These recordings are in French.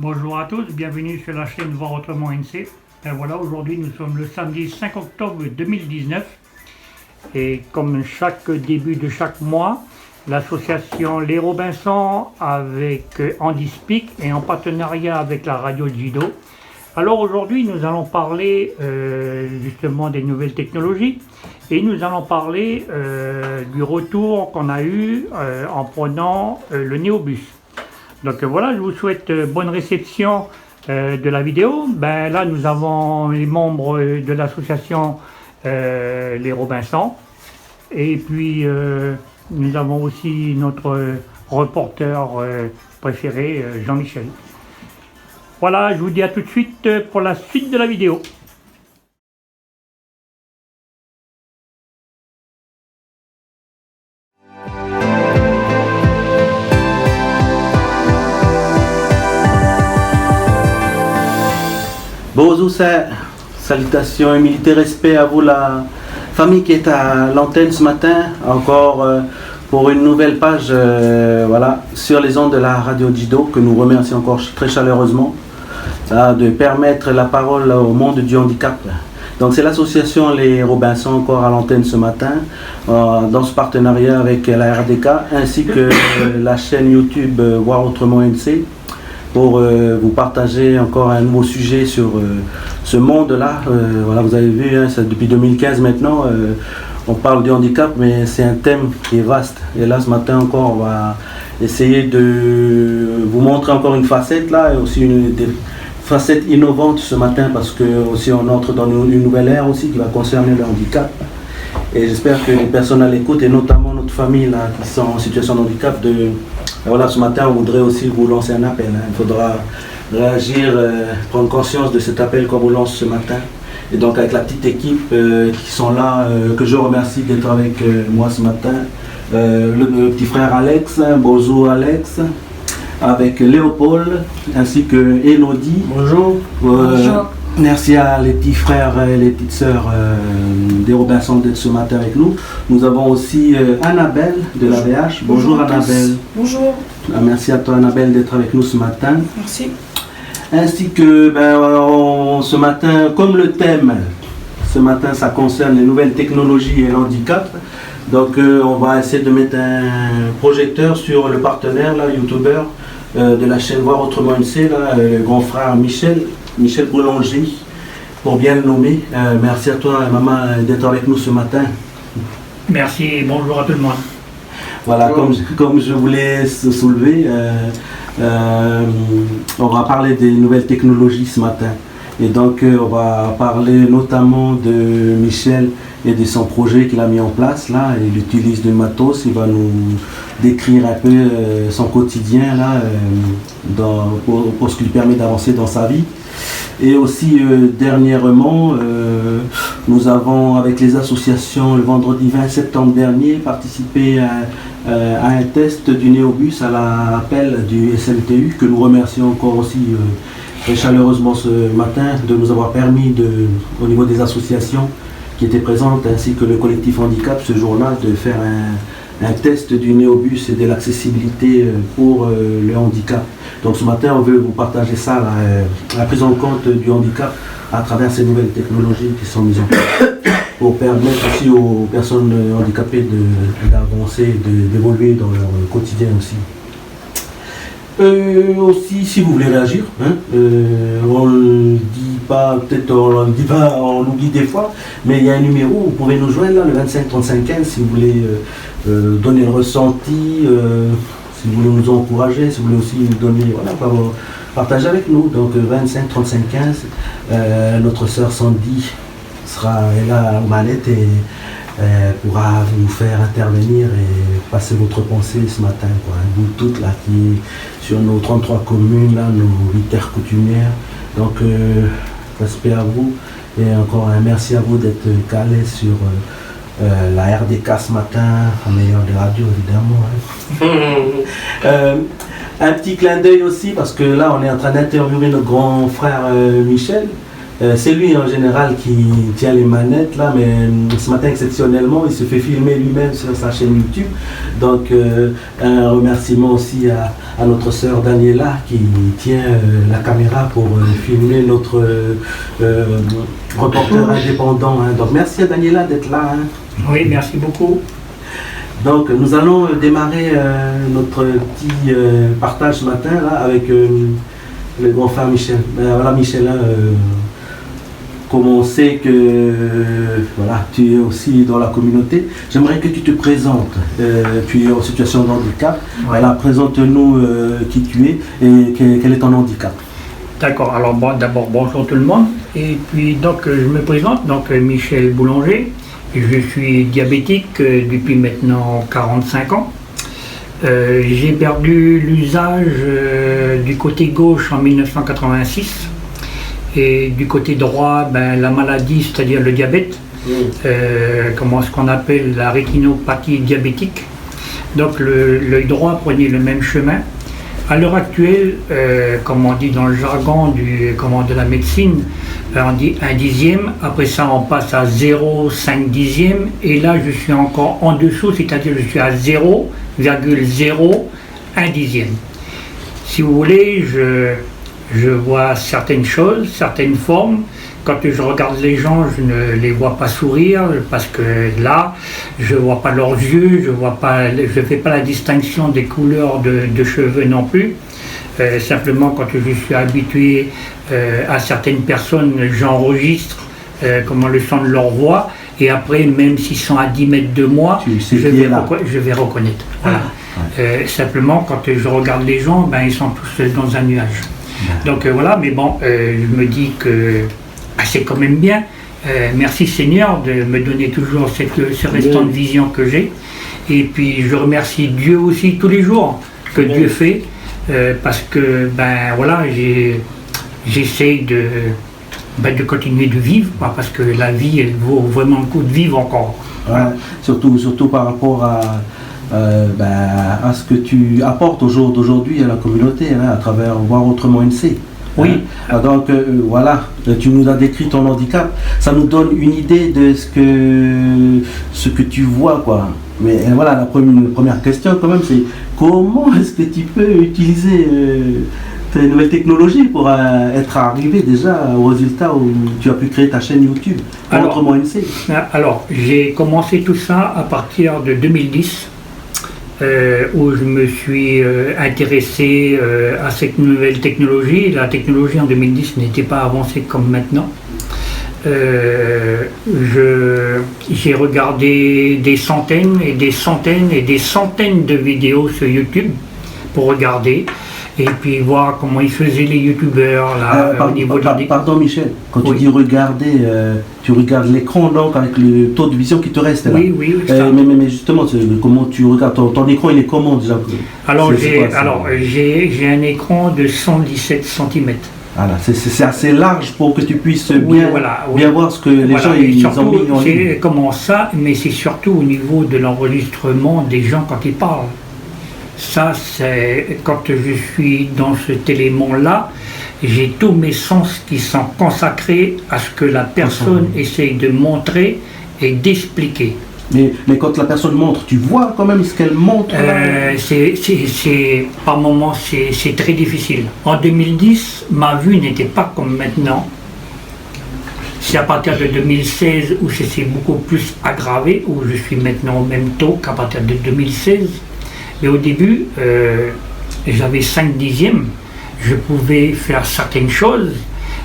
Bonjour à tous, bienvenue sur la chaîne Voir Autrement NC. Et voilà, aujourd'hui nous sommes le samedi 5 octobre 2019 et comme chaque début de chaque mois, l'association Les Robinson avec Andy Speak et en partenariat avec la radio Jido. Alors aujourd'hui nous allons parler justement des nouvelles technologies et nous allons parler du retour qu'on a eu en prenant le Néobus. Donc voilà, je vous souhaite bonne réception de la vidéo. Là, nous avons les membres de l'association Les Robinson. Et puis, nous avons aussi notre reporter préféré, Jean-Michel. Voilà, je vous dis à tout de suite pour la suite de la vidéo. Bonjour, salutations et militaires respect à vous, la famille qui est à l'antenne ce matin, encore pour une nouvelle page voilà, sur les ondes de la radio Jido, que nous remercions encore très chaleureusement de permettre la parole au monde du handicap. Donc c'est l'association Les Robinson encore à l'antenne ce matin, dans ce partenariat avec la RDK, ainsi que la chaîne YouTube Voir Autrement NC, pour vous partager encore un nouveau sujet sur ce monde-là. Voilà, vous avez vu, hein, depuis 2015 maintenant, on parle du handicap, mais c'est un thème qui est vaste. Et là, ce matin encore, on va essayer de vous montrer encore une facette là, et aussi des facettes innovantes ce matin, parce que aussi on entre dans une nouvelle ère aussi qui va concerner le handicap. Et j'espère que les personnes à l'écoute, et notamment notre famille là, qui sont en situation de handicap, voilà, ce matin, on voudrait aussi vous lancer un appel. Hein. Il faudra réagir, prendre conscience de cet appel qu'on vous lance ce matin. Et donc avec la petite équipe qui sont là, que je remercie d'être avec moi ce matin. Le petit frère Alex, bonjour Alex, avec Léopold, ainsi que Elodie. Bonjour. Bonjour. Merci à les petits frères et les petites sœurs des Robinson d'être ce matin avec nous. Nous avons aussi Annabelle de la VH. Bonjour Annabelle. Bonjour. Merci à toi Annabelle d'être avec nous ce matin. Merci. Ainsi que ce matin, comme le thème, ce matin ça concerne les nouvelles technologies et l'handicap. Donc on va essayer de mettre un projecteur sur le partenaire, là, youtubeur de la chaîne Voir Autrement NC, là, le grand frère Michel Boulanger, pour bien le nommer. Merci à toi, maman, d'être avec nous ce matin. Merci et bonjour à tout le monde. Voilà, comme je voulais soulever, on va parler des nouvelles technologies ce matin. Et donc, on va parler notamment de Michel et de son projet qu'il a mis en place. Là, il utilise du matos, il va nous décrire un peu son quotidien là, pour ce qui lui permet d'avancer dans sa vie. Et aussi, dernièrement, nous avons, avec les associations, le vendredi 20 septembre dernier, participé à un test du Néobus à l'appel du SMTU, que nous remercions encore aussi très chaleureusement ce matin de nous avoir permis, au niveau des associations qui étaient présentes, ainsi que le collectif handicap ce jour-là, de faire un test du Néobus et de l'accessibilité pour le handicap. Donc ce matin, on veut vous partager ça, la prise en compte du handicap à travers ces nouvelles technologies qui sont mises en place, pour permettre aussi aux personnes handicapées d'avancer, d'évoluer dans leur quotidien aussi. Aussi, si vous voulez réagir, hein, on ne dit pas, peut-être on le dit pas, on l'oublie des fois, mais il y a un numéro, vous pouvez nous joindre là, le 25 35 15, si vous voulez donner le ressenti, si vous voulez nous encourager, si vous voulez aussi nous donner, voilà, partager avec nous. Donc 25 35 15, notre sœur Sandy sera là aux manettes et pourra vous faire intervenir et passer votre pensée ce matin, quoi. Vous toutes là qui sur nos 33 communes, là, nos 8 terres coutumières. Donc respect à vous et encore un merci à vous d'être calés sur la RDK ce matin, la meilleure des radios évidemment. Hein. Un petit clin d'œil aussi, parce que là on est en train d'interviewer notre grand frère Michel. C'est lui en général qui tient les manettes là, mais ce matin exceptionnellement, il se fait filmer lui-même sur sa chaîne YouTube. Donc un remerciement aussi à notre sœur Daniela qui tient la caméra pour filmer notre reporter indépendant. Hein. Donc merci à Daniela d'être là. Hein. Oui, merci beaucoup. Donc nous allons démarrer notre petit partage ce matin là, avec le grand frère Michel. Voilà Michel, hein, comme on sait que voilà, tu es aussi dans la communauté, j'aimerais que tu te présentes. Tu es en situation de handicap. Voilà, présente-nous qui tu es et quel est ton handicap. D'accord, alors bon, d'abord bonjour tout le monde. Et puis donc je me présente, donc Michel Boulanger. Je suis diabétique depuis maintenant 45 ans. J'ai perdu l'usage du côté gauche en 1986 et du côté droit, la maladie, c'est-à-dire le diabète, ce qu'on appelle la rétinopathie diabétique. Donc l'œil droit prenait le même chemin. À l'heure actuelle, comme on dit dans le jargon de la médecine, on dit 1 dixième, après ça on passe à 0,5 dixième, et là je suis encore en dessous, c'est-à-dire je suis à 0,01 dixième. Si vous voulez, je vois certaines choses, certaines formes. Quand je regarde les gens, je ne les vois pas sourire parce que là, je ne vois pas leurs yeux, je ne fais pas la distinction des couleurs de cheveux non plus. Simplement, quand je suis habitué à certaines personnes, j'enregistre le son de leur voix et après, même s'ils sont à 10 mètres de moi, je vais reconnaître. Voilà. Simplement, quand je regarde les gens, ils sont tous dans un nuage. Donc voilà, mais bon, je me dis que c'est quand même bien. Merci Seigneur de me donner toujours ce restant de vision que j'ai. Et puis je remercie Dieu aussi tous les jours que Dieu fait. Parce que voilà, j'essaie de continuer de vivre, parce que la vie, elle vaut vraiment le coup de vivre encore. Ouais, surtout par rapport à ce que tu apportes au jour d'aujourd'hui à la communauté, hein, à travers Voir Autrement NC. Oui. Donc voilà, tu nous as décrit ton handicap, ça nous donne une idée de ce que tu vois, quoi. Mais voilà, la première question quand même, c'est comment est-ce que tu peux utiliser tes nouvelles technologies pour être arrivé déjà au résultat où tu as pu créer ta chaîne YouTube, Autrement NC. Alors, j'ai commencé tout ça à partir de 2010. Où je me suis intéressé à cette nouvelle technologie. La technologie en 2010 n'était pas avancée comme maintenant. J'ai regardé des centaines et des centaines et des centaines de vidéos sur YouTube pour regarder et puis voir comment ils faisaient les youtubeurs au niveau de la... Pardon Michel, quand tu dis regarder, tu regardes l'écran donc avec le taux de vision qui te reste là. Oui, mais justement, comment tu regardes ton écran, il est comment déjà? Alors j'ai un écran de 117 cm. Voilà, c'est assez large pour que tu puisses bien voir ce que les gens ils ont mis en ligne. C'est comment ça, mais c'est surtout au niveau de l'enregistrement des gens quand ils parlent. Ça, c'est quand je suis dans cet élément-là, j'ai tous mes sens qui sont consacrés à ce que la personne essaye de montrer et d'expliquer. Mais quand la personne montre, tu vois quand même ce qu'elle montre par moments, c'est très difficile. En 2010, ma vue n'était pas comme maintenant. C'est à partir de 2016 où c'est beaucoup plus aggravé, où je suis maintenant au même taux qu'à partir de 2016. Mais au début, j'avais 5 dixièmes, je pouvais faire certaines choses,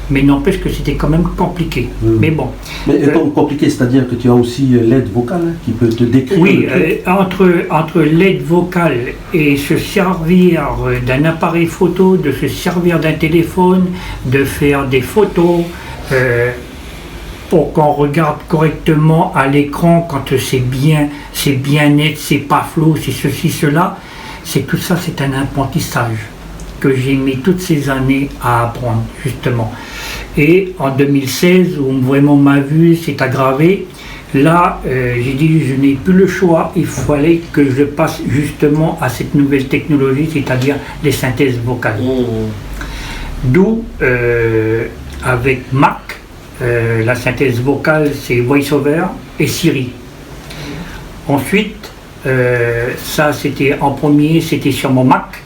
mais n'empêche que c'était quand même compliqué. Mais bon. Mais compliqué, c'est-à-dire que tu as aussi l'aide vocale qui peut te décrire. Oui, entre l'aide vocale et se servir d'un appareil photo, de se servir d'un téléphone, de faire des photos, pour qu'on regarde correctement à l'écran quand c'est bien net, c'est pas flou, c'est ceci, cela. Tout ça, c'est un apprentissage que j'ai mis toutes ces années à apprendre, justement. Et en 2016, où vraiment ma vue s'est aggravée, là, j'ai dit, je n'ai plus le choix, il fallait que je passe justement à cette nouvelle technologie, c'est-à-dire les synthèses vocales. D'où, avec Mac, La synthèse vocale, c'est VoiceOver et Siri. Ensuite, ça c'était en premier, c'était sur mon Mac.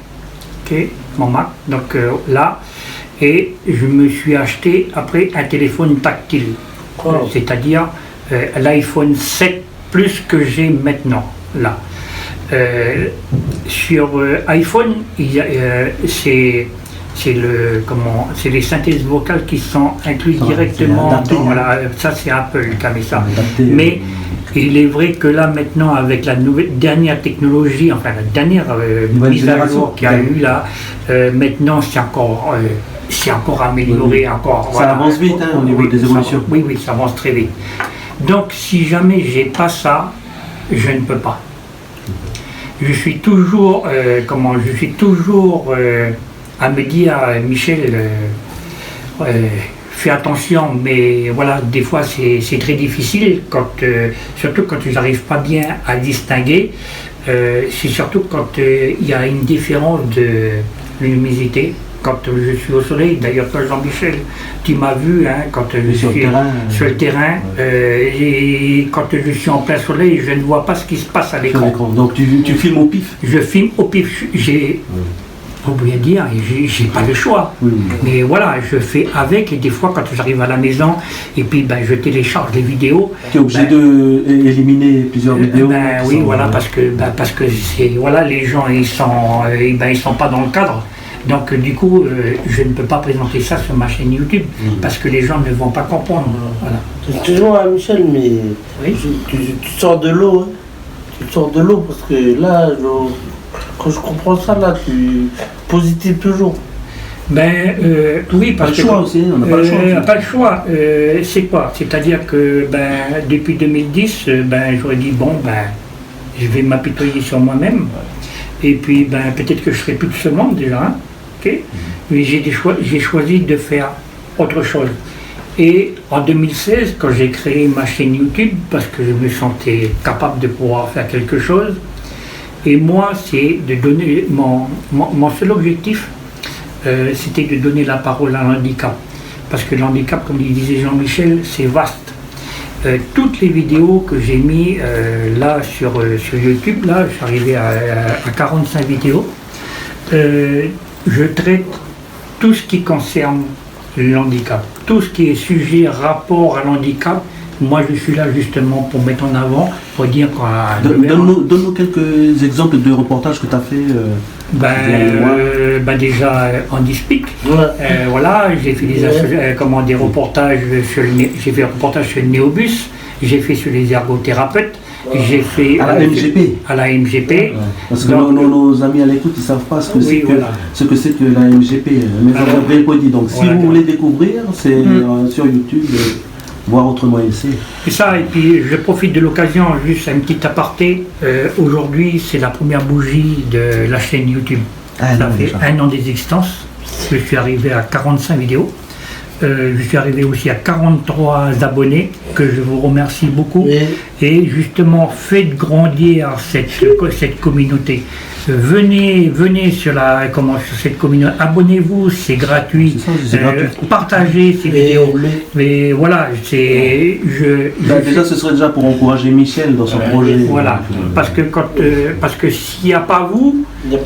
Okay, mon Mac. Donc là, et je me suis acheté après un téléphone tactile. C'est-à-dire l'iPhone 7 Plus que j'ai maintenant. Là. Sur iPhone, c'est les synthèses vocales qui sont incluses directement voilà, ça c'est Apple qui a mis ça. Mais il est vrai que là maintenant avec la dernière technologie, enfin la dernière mise à jour qu'il y a eu là, maintenant c'est encore amélioré, encore. Ça avance vite au niveau des évolutions. Oui, ça avance très vite. Donc si jamais j'ai pas ça, je ne peux pas. Je suis toujours à me dire, Michel, fais attention, mais voilà, des fois c'est très difficile, surtout quand tu n'arrives pas bien à distinguer, c'est surtout quand il y a une différence de luminosité. Quand je suis au soleil, d'ailleurs toi Jean-Michel, tu m'as vu quand je suis sur le terrain, et quand je suis en plein soleil, je ne vois pas ce qui se passe à l'écran. Donc tu filmes au pif? Je filme au pif, faut bien dire, j'ai pas le choix. Mais voilà, je fais avec, et des fois quand j'arrive à la maison, et puis je télécharge les vidéos. Tu es obligé d'éliminer plusieurs vidéos? Oui, voilà, parce que voilà, les gens ils sont pas dans le cadre. Donc du coup, je ne peux pas présenter ça sur ma chaîne YouTube, parce que les gens ne vont pas comprendre. Voilà. Excuse-moi Michel, mais tu sors de l'eau, hein. Tu sors de l'eau, parce que là, quand je comprends ça, là, tu positif toujours. Oui, parce que... choix aussi, on n'a pas le choix. Pas le choix, c'est quoi? C'est-à-dire que depuis 2010, j'aurais dit, je vais m'apitoyer sur moi-même, et puis peut-être que je serai plus de ce monde déjà, hein. Okay. Mais j'ai choisi de faire autre chose. Et en 2016, quand j'ai créé ma chaîne YouTube, parce que je me sentais capable de pouvoir faire quelque chose, et moi, c'est de donner, mon seul objectif, c'était de donner la parole à l'handicap. Parce que l'handicap, comme il disait Jean-Michel, c'est vaste. Toutes les vidéos que j'ai mis là sur YouTube, là, je suis arrivé à 45 vidéos. Je traite tout ce qui concerne l'handicap, tout ce qui est sujet, rapport à l'handicap. Moi, je suis là justement pour mettre en avant, pour dire quoi. Donne-nous quelques exemples de reportages que tu as fait. Déjà, Handispic. Voilà, j'ai fait des reportages sur un reportage sur le néobus. J'ai fait sur les ergothérapeutes. J'ai fait à la MGP. Parce que nos amis à l'écoute, ils ne savent pas ce que c'est que la MGP. Mais Gabriel Podi. Donc si vous voulez découvrir, c'est sur YouTube. Voir autrement ici. C'est ça, et puis je profite de l'occasion, juste un petit aparté. Aujourd'hui, c'est la première bougie de la chaîne YouTube. Ça fait un an d'existence. Je suis arrivé à 45 vidéos. Je suis arrivé aussi à 43 abonnés, que je vous remercie beaucoup. Et justement, faites grandir cette communauté. Venez sur cette communauté, abonnez-vous, c'est gratuit. Partagez ces vidéos. Mais voilà, déjà, ce serait déjà pour encourager Michel dans son projet. Voilà, parce que s'il n'y a pas vous, il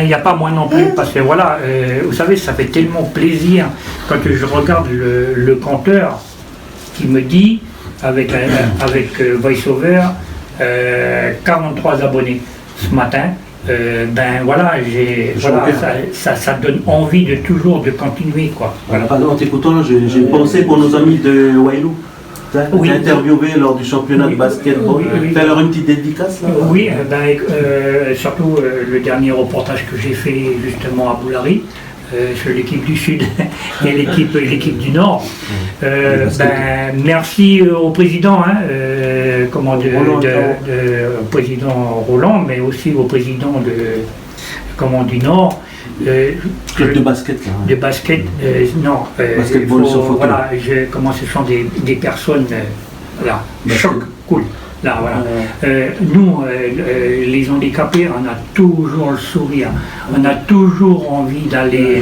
n'y a pas moi non plus. Parce que voilà, vous savez, ça fait tellement plaisir quand je regarde le compteur qui me dit, avec VoiceOver, 43 abonnés ce matin. Ça donne envie de toujours de continuer, quoi. Voilà. En t'écoutant, j'ai pensé pour nos amis de Wailou. Tu as interviewé lors du championnat de basketball. Faire leur une petite dédicace là. Oui, surtout le dernier reportage que j'ai fait justement à Boulari. Sur l'équipe du Sud et l'équipe du Nord. Merci au président, au président Roland, mais aussi au président du Nord. De basket. De basket, non. Basketball sur photo. Voilà, ce sont des personnes, cool. Là, voilà. Nous, les handicapés, on a toujours le sourire. On a toujours envie d'aller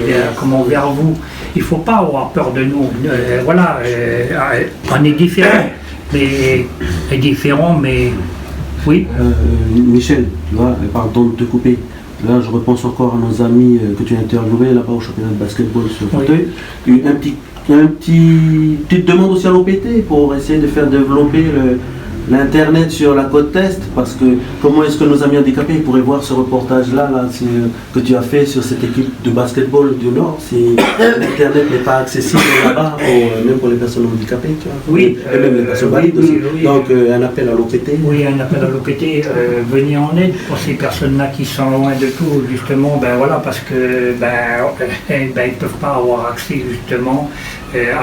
vers vous. Il ne faut pas avoir peur de nous. Voilà, on est différents. Mais oui. Michel, tu vois, pardon de te couper. Là, je repense encore à nos amis que tu as interviewés là-bas au championnat de basketball sur Fauteuil. Petite demande aussi à l'OPT pour essayer de faire développer l'Internet sur la côte Est, parce que comment est-ce que nos amis handicapés pourraient voir ce reportage-là que tu as fait sur cette équipe de basketball du Nord si l'Internet n'est pas accessible là-bas, même pour les personnes handicapées, tu vois. Oui, et même les personnes valides aussi. Oui. Donc un appel à l'OPT. Oui, un appel à l'OPT, venir en aide pour ces personnes-là qui sont loin de tout, justement, voilà, parce que ils ne peuvent pas avoir accès justement,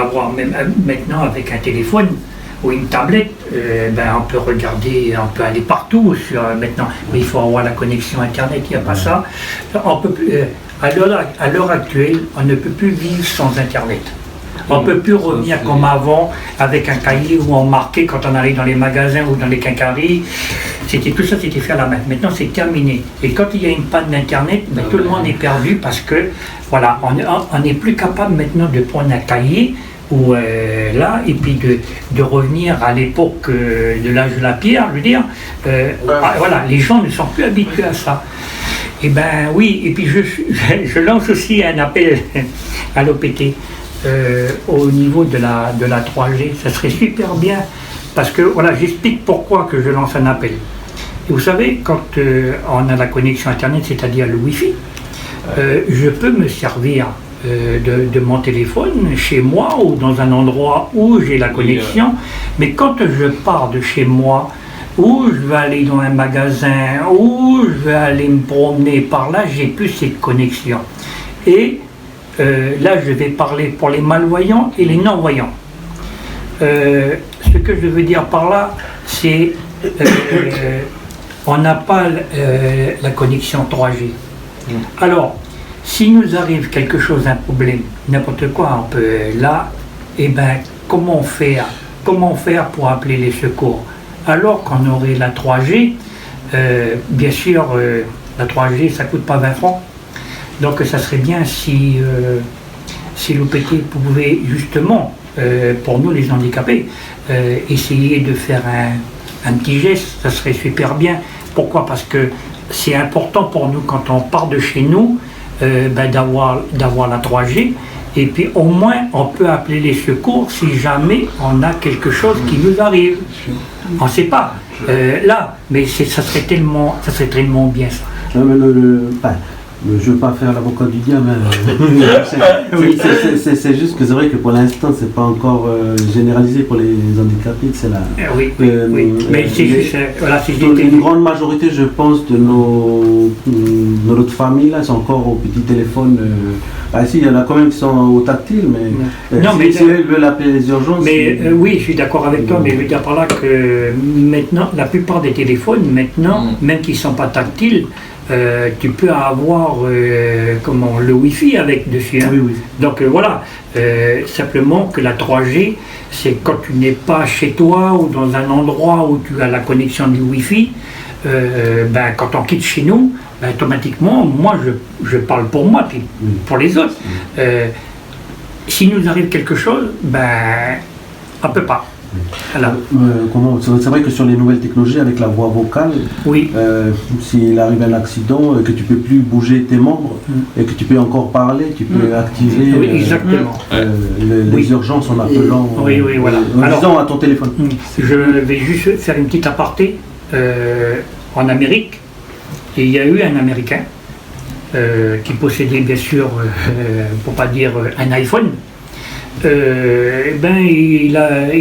avoir même maintenant avec un téléphone ou une tablette, on peut regarder, on peut aller partout maintenant, mais il faut avoir la connexion internet, il n'y a pas ça. On peut plus, à l'heure actuelle, on ne peut plus vivre sans internet. On ne peut plus revenir comme avant avec un cahier où on marquait quand on arrive dans les magasins ou dans les quincailleries. Tout ça c'était fait à la main. Maintenant c'est terminé. Et quand il y a une panne d'internet, tout le monde est perdu parce que voilà, on n'est plus capable maintenant de prendre un cahier et puis de revenir à l'époque de l'âge de la pierre, je veux dire, voilà, les gens ne sont plus habitués à ça. Et oui, et puis je lance aussi un appel à l'OPT au niveau de la 3G, ça serait super bien, parce que voilà, j'explique pourquoi que je lance un appel. Et vous savez, quand on a la connexion internet, c'est-à-dire le Wi-Fi, je peux me servir de mon téléphone chez moi ou dans un endroit où j'ai la connexion, mais quand je pars de chez moi, ou je vais aller dans un magasin, ou je vais aller me promener par là, j'ai plus cette connexion. Et là, je vais parler pour les malvoyants et les non-voyants. Ce que je veux dire par là, c'est on n'a pas la connexion 3G. Alors, s'il nous arrive quelque chose, un problème, n'importe quoi, on peut là, comment faire pour appeler les secours? Alors qu'on aurait la 3G, bien sûr, la 3G, ça ne coûte pas 20 francs. Donc ça serait bien si l'OPT pouvait justement, pour nous les handicapés, essayer de faire un petit geste, ça serait super bien. Pourquoi? Parce que c'est important pour nous quand on part de chez nous, d'avoir la 3G, et puis au moins on peut appeler les secours si jamais on a quelque chose qui nous arrive. On ne sait pas, là, mais ça serait tellement bien ça. Non, mais je ne veux pas faire l'avocat du diable, oui, c'est juste que c'est vrai que pour l'instant c'est pas encore généralisé pour les handicapés, c'est là. Oui, mais c'est juste, voilà, une grande majorité, je pense, de notre famille là, sont encore au petit téléphone. Si, il y en a quand même qui sont au tactile, mais si eux veulent appeler les urgences. Mais oui, je suis d'accord avec toi, mais je veux dire par là que maintenant, la plupart des téléphones, maintenant, même qui ne sont pas tactiles, tu peux avoir le Wi-Fi avec dessus. Hein. Oui. Donc voilà, simplement que la 3G, c'est quand tu n'es pas chez toi ou dans un endroit où tu as la connexion du Wi-Fi, quand on quitte chez nous, automatiquement, moi je parle pour moi, puis pour les autres. S'il nous arrive quelque chose, on ne peut pas. Voilà. C'est vrai que sur les nouvelles technologies, avec la voix vocale, s'il arrive un accident, que tu ne peux plus bouger tes membres et que tu peux encore parler, tu peux activer les urgences en appelant, voilà. En disant à ton téléphone. Je vais juste faire une petite aparté. En Amérique, il y a eu un Américain qui possédait bien sûr, pour pas dire un iPhone. Il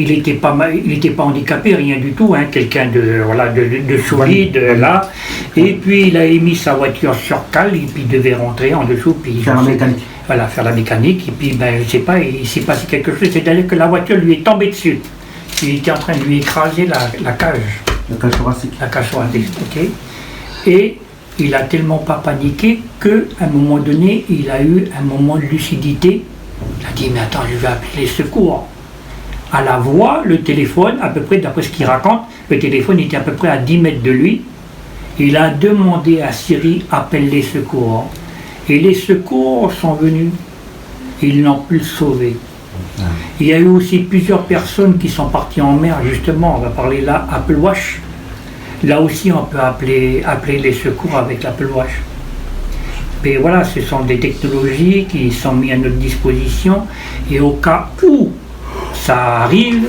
n'était pas handicapé, rien du tout, hein, quelqu'un de solide là. Et puis il a mis sa voiture sur cale et puis il devait rentrer en dessous, puis faire la mécanique. Voilà, faire la mécanique. Et puis je sais pas, il s'est passé quelque chose, c'est-à-dire que la voiture lui est tombée dessus. Il était en train de lui écraser la cage. La cage thoracique. La cage thoracique, ok. Et il a tellement pas paniqué qu'à un moment donné, il a eu un moment de lucidité. Il a dit, mais attends, je vais appeler les secours. à la voix, le téléphone, à peu près, d'après ce qu'il raconte, le téléphone était à peu près à 10 mètres de lui. Il a demandé à Siri, appelle les secours. Et les secours sont venus. Ils l'ont pu le sauver. Il y a eu aussi plusieurs personnes qui sont parties en mer, justement, on va parler là, Apple Watch. Là aussi, on peut appeler les secours avec l'Apple Watch. Mais voilà, ce sont des technologies qui sont mises à notre disposition et au cas où ça arrive,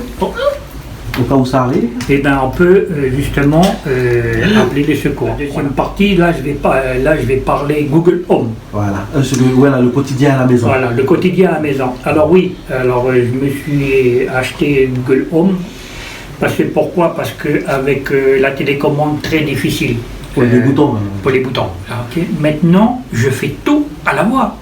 Au cas où ça arrive. eh ben, on peut justement appeler les secours. La deuxième partie, là je vais parler Google Home. Voilà, le quotidien à la maison. Voilà, le quotidien à la maison. Alors oui, je me suis acheté Google Home. Parce que pourquoi? Parce qu'avec la télécommande très difficile. Pour les boutons. Pour les boutons. Okay. Maintenant, je fais tout à la voix.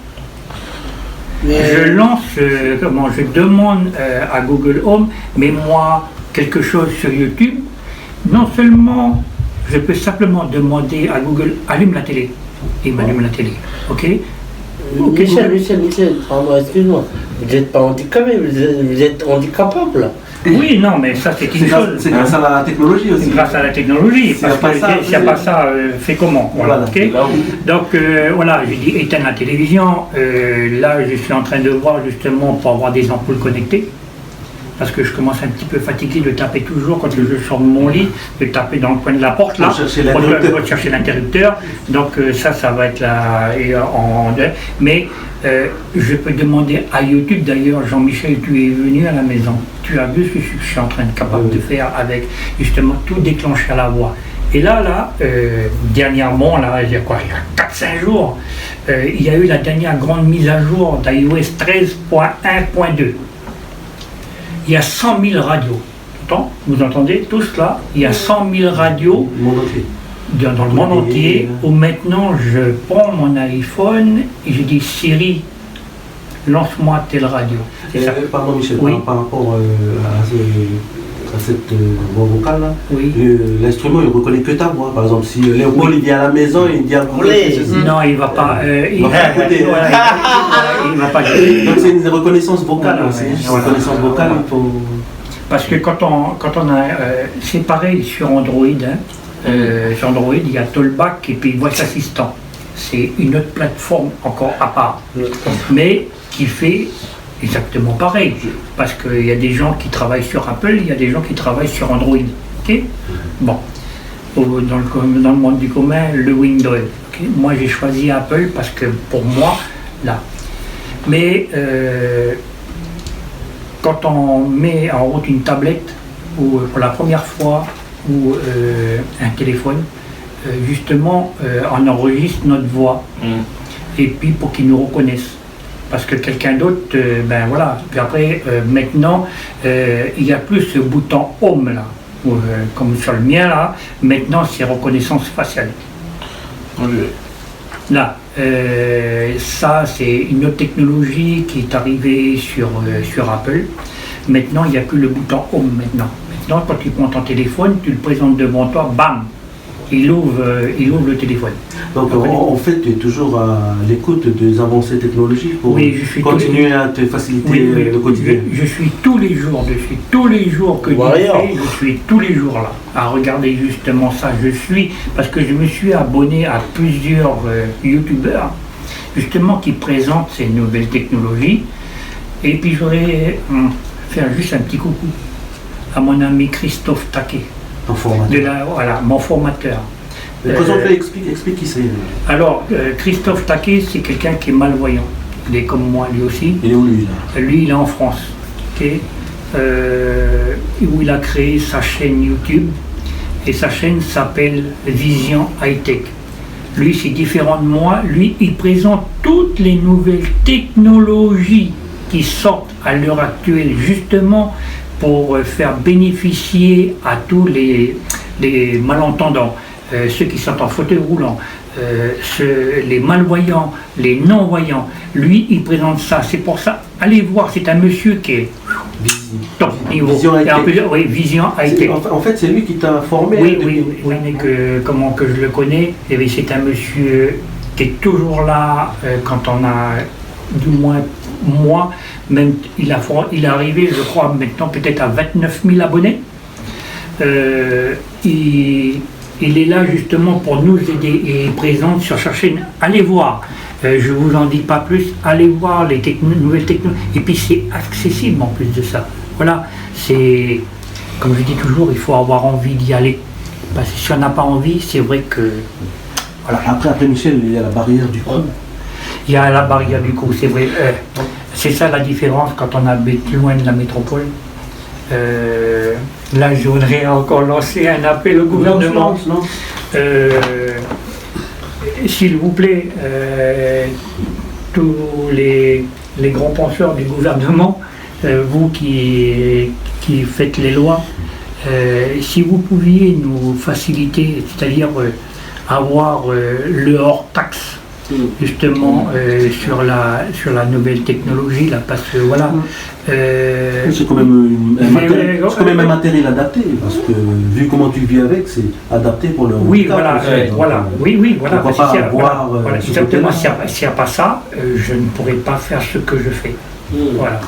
Je lance, je demande à Google Home, mets-moi quelque chose sur YouTube. Non seulement, je peux simplement demander à Google, allume la télé. Il m'allume la télé. Ok? Michel, pardon, excuse-moi. Vous n'êtes pas handicapé, vous êtes handicapable. Oui, non, mais ça c'est une chose. C'est grâce à la technologie aussi. C'est grâce à la technologie. Parce que s'il n'y a pas ça, fait comment? Voilà, okay. Donc voilà, j'ai dit éteindre la télévision. Là, je suis en train de voir justement pour avoir des ampoules connectées. Parce que je commence un petit peu fatigué de taper toujours quand je sors de mon lit, de taper dans le coin de la porte là, pour chercher l'interrupteur. Donc ça va être là. Mais je peux demander à YouTube, d'ailleurs, Jean-Michel, tu es venu à la maison. Tu as vu ce que je suis en train de faire avec justement tout déclencher à la voix. Et là, dernièrement, là, il y a 4-5 jours, il y a eu la dernière grande mise à jour d'iOS 13.1.2. Il y a 100 000 radios. Vous entendez tout cela? Il y a 100 000 radios dans le monde entier où maintenant je prends mon iPhone et je dis Siri, lance-moi telle radio. Pardon Michel, oui. Par rapport à cette voix vocale là, oui. L'instrument il ne reconnaît que ta voix. Par exemple, si Léopold il vient à la maison, il dit à vous. Non, il ne va pas. Il va pas. Donc c'est une reconnaissance vocale aussi. Une reconnaissance vocale, il faut. Parce que quand on a. C'est pareil sur Android. Sur Android, il y a Tollback et puis Voice Assistant. C'est une autre plateforme encore à part. Mais qui fait exactement pareil. Parce qu'il y a des gens qui travaillent sur Apple, il y a des gens qui travaillent sur Android. Okay? Bon. Dans le monde du commun, le Windows. Okay? Moi, j'ai choisi Apple parce que pour moi, là. Mais quand on met en route une tablette, ou pour la première fois, ou un téléphone, justement, on enregistre notre voix. Et puis pour qu'ils nous reconnaissent. Parce que quelqu'un d'autre, ben voilà. Puis après, maintenant, il n'y a plus ce bouton Home là, comme sur le mien là. Maintenant, c'est reconnaissance faciale. Là, ça c'est une autre technologie qui est arrivée sur Apple. Maintenant, il n'y a que le bouton Home maintenant. Maintenant, quand tu prends ton téléphone, tu le présentes devant toi, bam, il ouvre le téléphone. Donc en fait, tu es toujours à l'écoute des avancées technologiques pour continuer à te faciliter le quotidien. Je suis tous les jours dessus, tous les jours que je suis tous les jours là, à regarder justement ça. Parce que je me suis abonné à plusieurs youtubeurs, justement, qui présentent ces nouvelles technologies. Et puis je voudrais faire juste un petit coucou à mon ami Christophe Taquet. Ton formateur. Mon formateur. Explique qui c'est. Alors, Christophe Taquet, c'est quelqu'un qui est malvoyant. Il est comme moi, lui aussi. Il est où lui là? Lui, il est en France. Okay, où il a créé sa chaîne YouTube. Et sa chaîne s'appelle Vision High Tech. Lui, c'est différent de moi. Lui, il présente toutes les nouvelles technologies qui sortent à l'heure actuelle, justement, pour faire bénéficier à tous les malentendants, ceux qui sont en fauteuil roulant, les malvoyants, les non-voyants. Lui, il présente ça. C'est pour ça, allez voir, c'est un monsieur qui est top niveau. Vision high-tech. Oui, Vision high-tech. En fait, c'est lui qui t'a formé. Oui, mais comment que je le connais, c'est un monsieur qui est toujours là quand on a du moins mois, même il est arrivé, je crois, maintenant peut-être à 29 000 abonnés. Il est là justement pour nous aider et est présent sur sa chaîne. Allez voir, je vous en dis pas plus, allez voir les nouvelles technologies. Et puis c'est accessible en plus de ça. Voilà, c'est, comme je dis toujours, il faut avoir envie d'y aller. Parce que si on n'a pas envie, c'est vrai que... Voilà. Après Michel, il y a la barrière du coût. Il y a la barrière du coût, c'est vrai. C'est ça la différence quand on habite loin de la métropole. Là, je voudrais encore lancer un appel au gouvernement. S'il vous plaît, tous les grands penseurs du gouvernement, vous qui faites les lois, si vous pouviez nous faciliter, c'est-à-dire avoir le hors-taxe, justement sur la nouvelle technologie là, parce que voilà c'est quand même un matériel adapté, parce que vu comment tu vis avec, c'est adapté pour le oui voilà pourquoi pas avoir exactement. S'il n'y a pas ça, je ne pourrais pas faire ce que je fais. Voilà.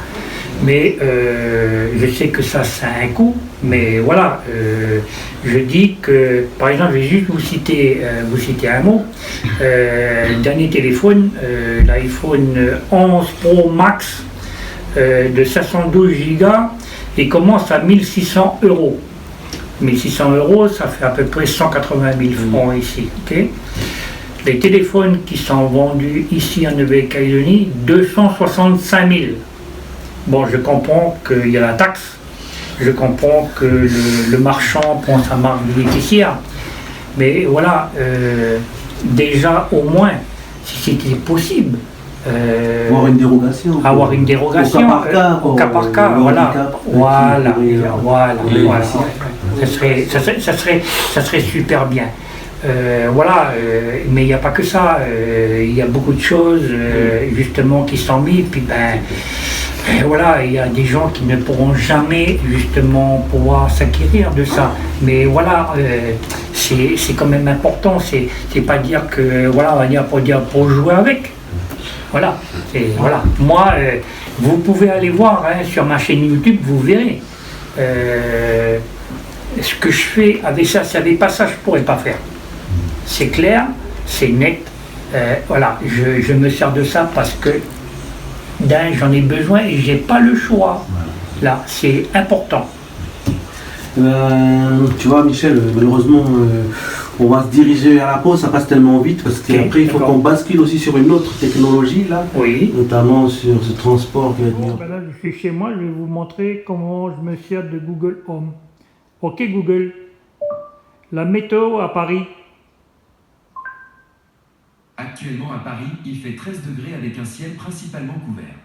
Mais je sais que ça a un coût, mais voilà, je dis que, par exemple, je vais juste vous citer un mot. Dernier téléphone, l'iPhone 11 Pro Max de 512 Go, il commence à 1600 €. 1600 €, ça fait à peu près 180 000 francs ici. Okay. Les téléphones qui sont vendus ici en Nouvelle-Calédonie, 265 000. Bon, je comprends qu'il y a la taxe, je comprends que le marchand prend sa marque bénéficiaire, mais voilà, déjà au moins, si c'était possible, avoir une dérogation. Au cas par cas, voilà. Ça serait super bien. Voilà, mais il n'y a pas que ça, il y a beaucoup de choses justement qui sont mises, puis ben... voilà, il y a des gens qui ne pourront jamais justement pouvoir s'acquérir de ça. Mais voilà, c'est quand même important. C'est pas dire que voilà, on va dire pour jouer avec. Voilà. Voilà. Moi, vous pouvez aller voir sur ma chaîne YouTube, vous verrez. Ce que je fais avec ça, si avec pas ça, je pourrais pas faire. C'est clair, c'est net. Voilà, je me sers de ça parce que j'en ai besoin et j'ai pas le choix. Là, c'est important. Tu vois, Michel, malheureusement, on va se diriger vers la pause, ça passe tellement vite parce qu'après il faut qu'on bascule aussi sur une autre technologie là, notamment sur ce transport qui va venir. Là, je suis chez moi, je vais vous montrer comment je me sers de Google Home. Ok Google, la météo à Paris. Actuellement à Paris, il fait 13 degrés avec un ciel principalement couvert.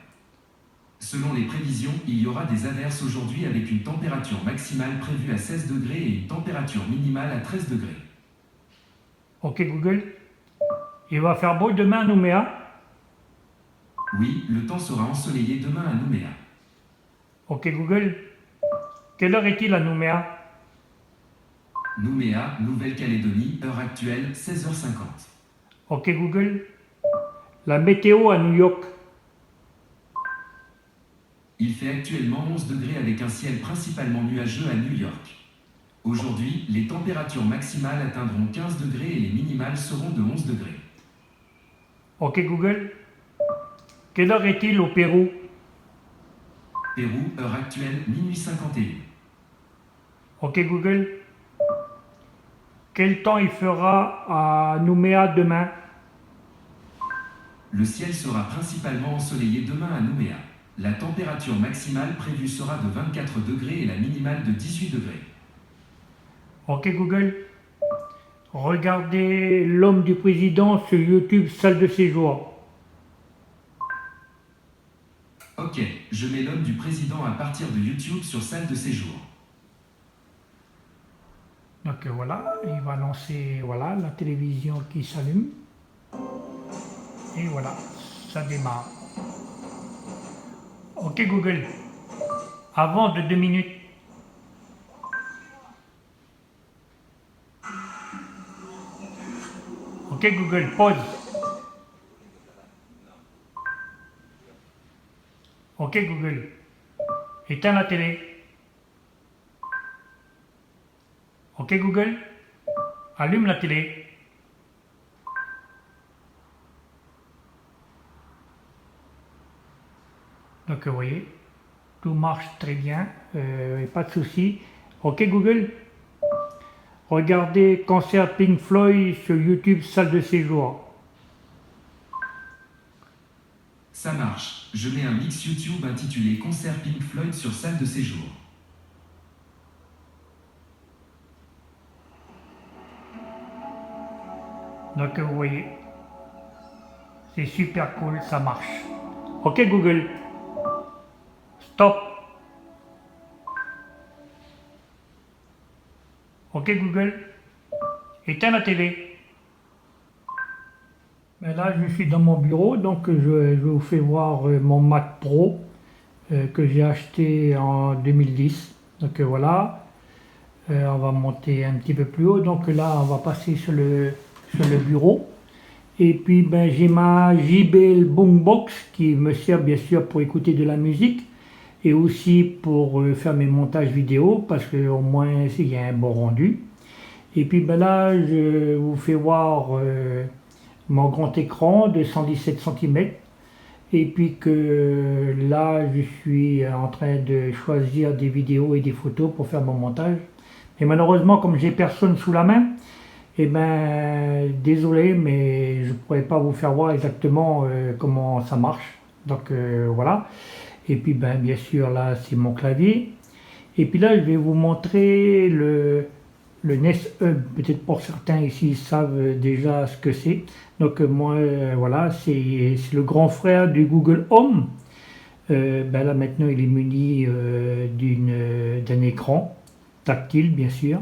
Selon les prévisions, il y aura des averses aujourd'hui avec une température maximale prévue à 16 degrés et une température minimale à 13 degrés. Ok Google, il va faire beau demain à Nouméa. Oui, le temps sera ensoleillé demain à Nouméa. Ok Google, quelle heure est-il à Nouméa? Nouméa, Nouvelle-Calédonie, heure actuelle, 16h50. Ok Google, la météo à New York. Il fait actuellement 11 degrés avec un ciel principalement nuageux à New York. Aujourd'hui, les températures maximales atteindront 15 degrés et les minimales seront de 11 degrés. Ok Google, quelle heure est-il au Pérou? Pérou, heure actuelle, minuit 51. Ok Google, quel temps il fera à Nouméa demain? Le ciel sera principalement ensoleillé demain à Nouméa. La température maximale prévue sera de 24 degrés et la minimale de 18 degrés. Ok Google, regardez l'homme du président sur YouTube, salle de séjour. Ok, je mets l'homme du président à partir de YouTube sur salle de séjour. Donc voilà, il va lancer voilà, la télévision qui s'allume. Et voilà, ça démarre. Ok Google, avant de 2 minutes. Ok Google, pause. Ok Google, éteins la télé. Ok Google, allume la télé. Donc vous voyez, tout marche très bien, pas de souci. Ok Google, regardez concert Pink Floyd sur YouTube, salle de séjour. Ça marche. Je mets un mix YouTube intitulé Concert Pink Floyd sur salle de séjour. Donc vous voyez, c'est super cool, ça marche. Ok Google, stop. Ok Google, éteins la télé. Mais là je suis dans mon bureau, donc je vous fais voir mon Mac Pro que j'ai acheté en 2010. Donc voilà, on va monter un petit peu plus haut. Donc là on va passer sur le bureau. Et puis ben, j'ai ma JBL Boombox qui me sert bien sûr pour écouter de la musique et aussi pour faire mes montages vidéo parce qu'au moins il y a un bon rendu. Et puis ben là je vous fais voir mon grand écran de 117 cm et puis que là je suis en train de choisir des vidéos et des photos pour faire mon montage. Et malheureusement comme j'ai personne sous la main, eh ben, désolé, mais je ne pourrais pas vous faire voir exactement comment ça marche. Donc voilà. Et puis ben, bien sûr, là, c'est mon clavier. Et puis là, je vais vous montrer le Nest Hub. Peut-être pour certains ici savent déjà ce que c'est. Donc moi, voilà, c'est le grand frère du Google Home. Ben là, maintenant, il est muni d'un écran tactile, bien sûr.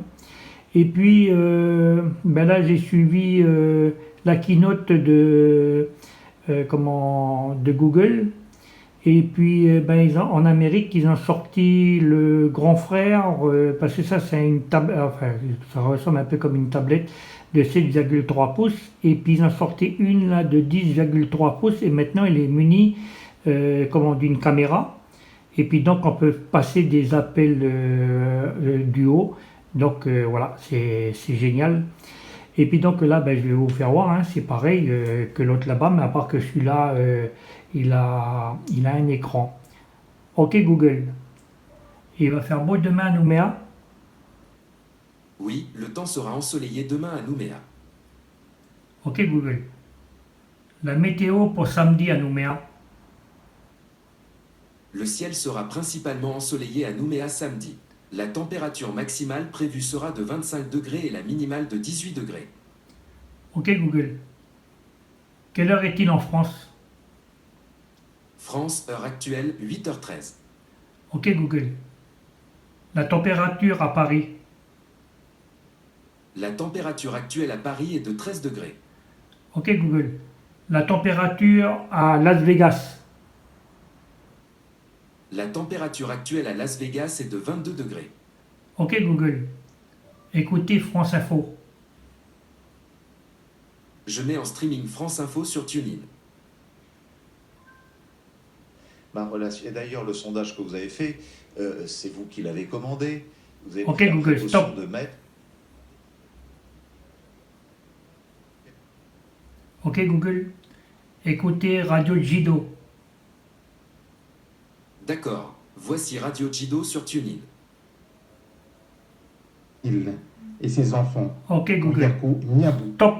Et puis, ben là, j'ai suivi la keynote de Google. Et puis, ben, en Amérique, ils ont sorti le grand frère, parce que ça, c'est une tablette, enfin, ça ressemble un peu comme une tablette de 7,3 pouces. Et puis, ils ont sorti une là de 10,3 pouces. Et maintenant, il est muni d'une caméra. Et puis, donc, on peut passer des appels du haut. Donc voilà, c'est génial. Et puis donc là, ben, je vais vous faire voir, hein, c'est pareil que l'autre là-bas, mais à part que celui-là, il a un écran. Ok Google, il va faire beau demain à Nouméa. Oui, le temps sera ensoleillé demain à Nouméa. Ok Google, la météo pour samedi à Nouméa. Le ciel sera principalement ensoleillé à Nouméa samedi. La température maximale prévue sera de 25 degrés et la minimale de 18 degrés. Ok Google, quelle heure est-il en France? France, heure actuelle, 8h13. Ok Google, la température à Paris. La température actuelle à Paris est de 13 degrés. Ok Google, la température à Las Vegas. La température actuelle à Las Vegas est de 22 degrés. Ok Google, écoutez France Info. Je mets en streaming France Info sur TuneIn. Ma relation. Et d'ailleurs, le sondage que vous avez fait, c'est vous qui l'avez commandé. Vous avez Ok pris la Google, précaution stop. de mettre. Ok Google, écoutez Radio Jido. D'accord, voici Radio Jido sur TuneIn. Il et ses enfants. Ok Google, Yaku, Niabou. stop.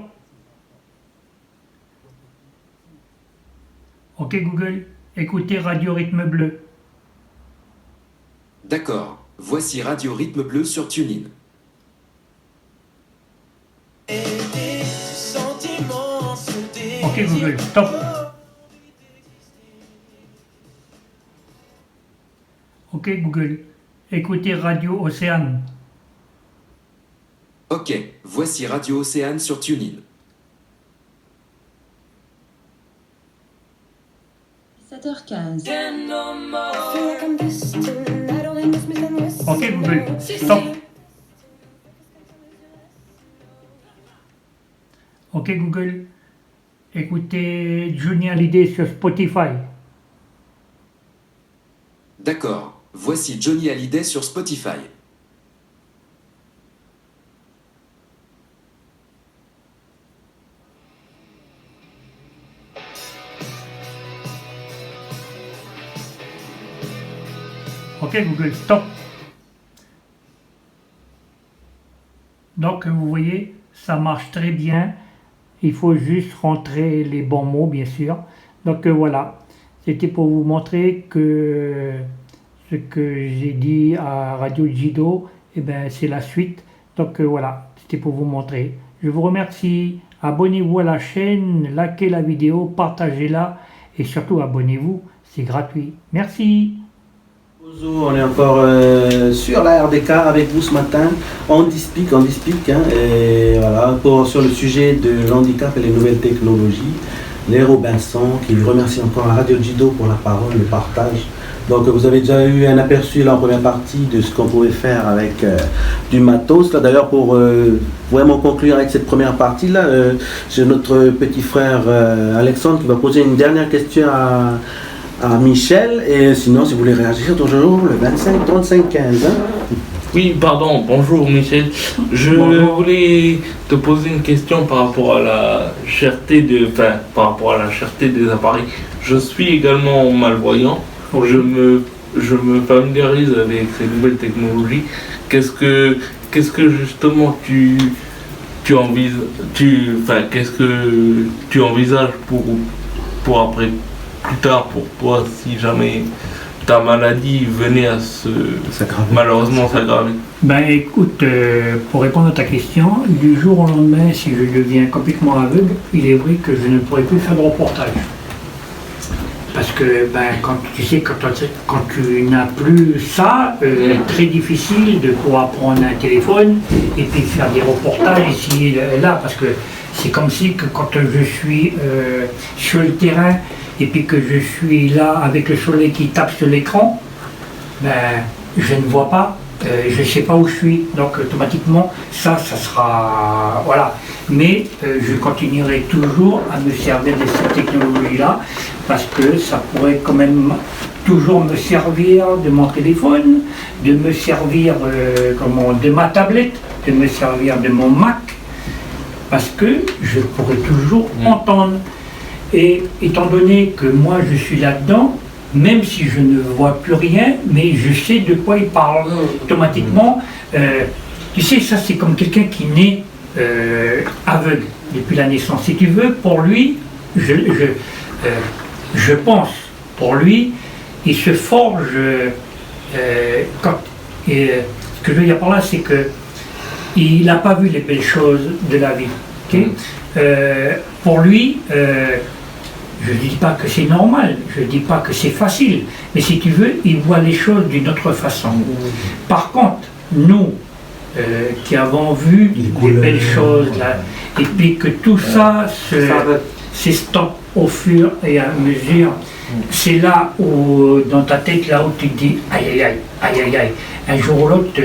Ok Google, écoutez Radio Rythme Bleu. D'accord, voici Radio Rythme Bleu sur TuneIn. Ok Google, stop. Ok Google, écoutez Radio Océane. Ok, voici Radio Océane sur TuneIn. 7h15. Ok Google, stop. Ok Google, écoutez Johnny Hallyday sur Spotify. D'accord, voici Johnny Hallyday sur Spotify. Ok Google, stop. Donc vous voyez, ça marche très bien. Il faut juste rentrer les bons mots, bien sûr. Donc voilà, c'était pour vous montrer que ce que j'ai dit à Radio Jido, eh ben, c'est la suite. Donc voilà, c'était pour vous montrer. Je vous remercie. Abonnez-vous à la chaîne, likez la vidéo, partagez-la et surtout abonnez-vous, c'est gratuit. Merci. Bonjour, on est encore sur la RDK avec vous ce matin. On displique, hein, et voilà, sur le sujet de l'handicap et les nouvelles technologies. Les Robinson, qui remercie encore la Radio Jido pour la parole, le partage. Donc vous avez déjà eu un aperçu là en première partie de ce qu'on pouvait faire avec du matos. Là d'ailleurs pour vraiment conclure avec cette première partie là, j'ai notre petit frère Alexandre qui va poser une dernière question à Michel, et sinon si vous voulez réagir toujours le 25 35 15 hein. Oui, pardon, bonjour Michel. Je voulais te poser une question par rapport à la cherté des appareils. Je suis également malvoyant. Je me familiarise avec ces nouvelles technologies. Qu'est-ce que justement qu'est-ce que tu envisages pour après, plus tard, pour toi, si jamais ta maladie venait à malheureusement s'aggraver? Ben écoute, pour répondre à ta question, du jour au lendemain, si je deviens complètement aveugle, il est vrai que je ne pourrai plus faire de reportage. Parce que ben, quand tu n'as plus ça, très difficile de pouvoir prendre un téléphone et puis faire des reportages ici et là, parce que c'est comme si que quand je suis sur le terrain et puis que je suis là avec le soleil qui tape sur l'écran, ben, je ne vois pas, je ne sais pas où je suis, donc automatiquement ça sera, voilà. Mais je continuerai toujours à me servir de cette technologie-là, parce que ça pourrait quand même toujours me servir de mon téléphone, de me servir de ma tablette, de me servir de mon Mac, parce que je pourrais toujours entendre. Et étant donné que moi je suis là-dedans, même si je ne vois plus rien, mais je sais de quoi il parle automatiquement. Tu sais, ça c'est comme quelqu'un qui naît aveugle depuis la naissance. Si tu veux, pour lui, je pense, pour lui, il se forge ce que je veux dire par là, c'est que il n'a pas vu les belles choses de la vie. Okay? Pour lui, je ne dis pas que c'est normal, je ne dis pas que c'est facile, mais si tu veux, il voit les choses d'une autre façon. Par contre, nous, qui avons vu les belles choses, là, et puis que tout ça s'estompe au fur et à mesure, c'est là où, dans ta tête, là où tu te dis, aïe aïe aïe, aïe aïe aïe, un jour ou l'autre,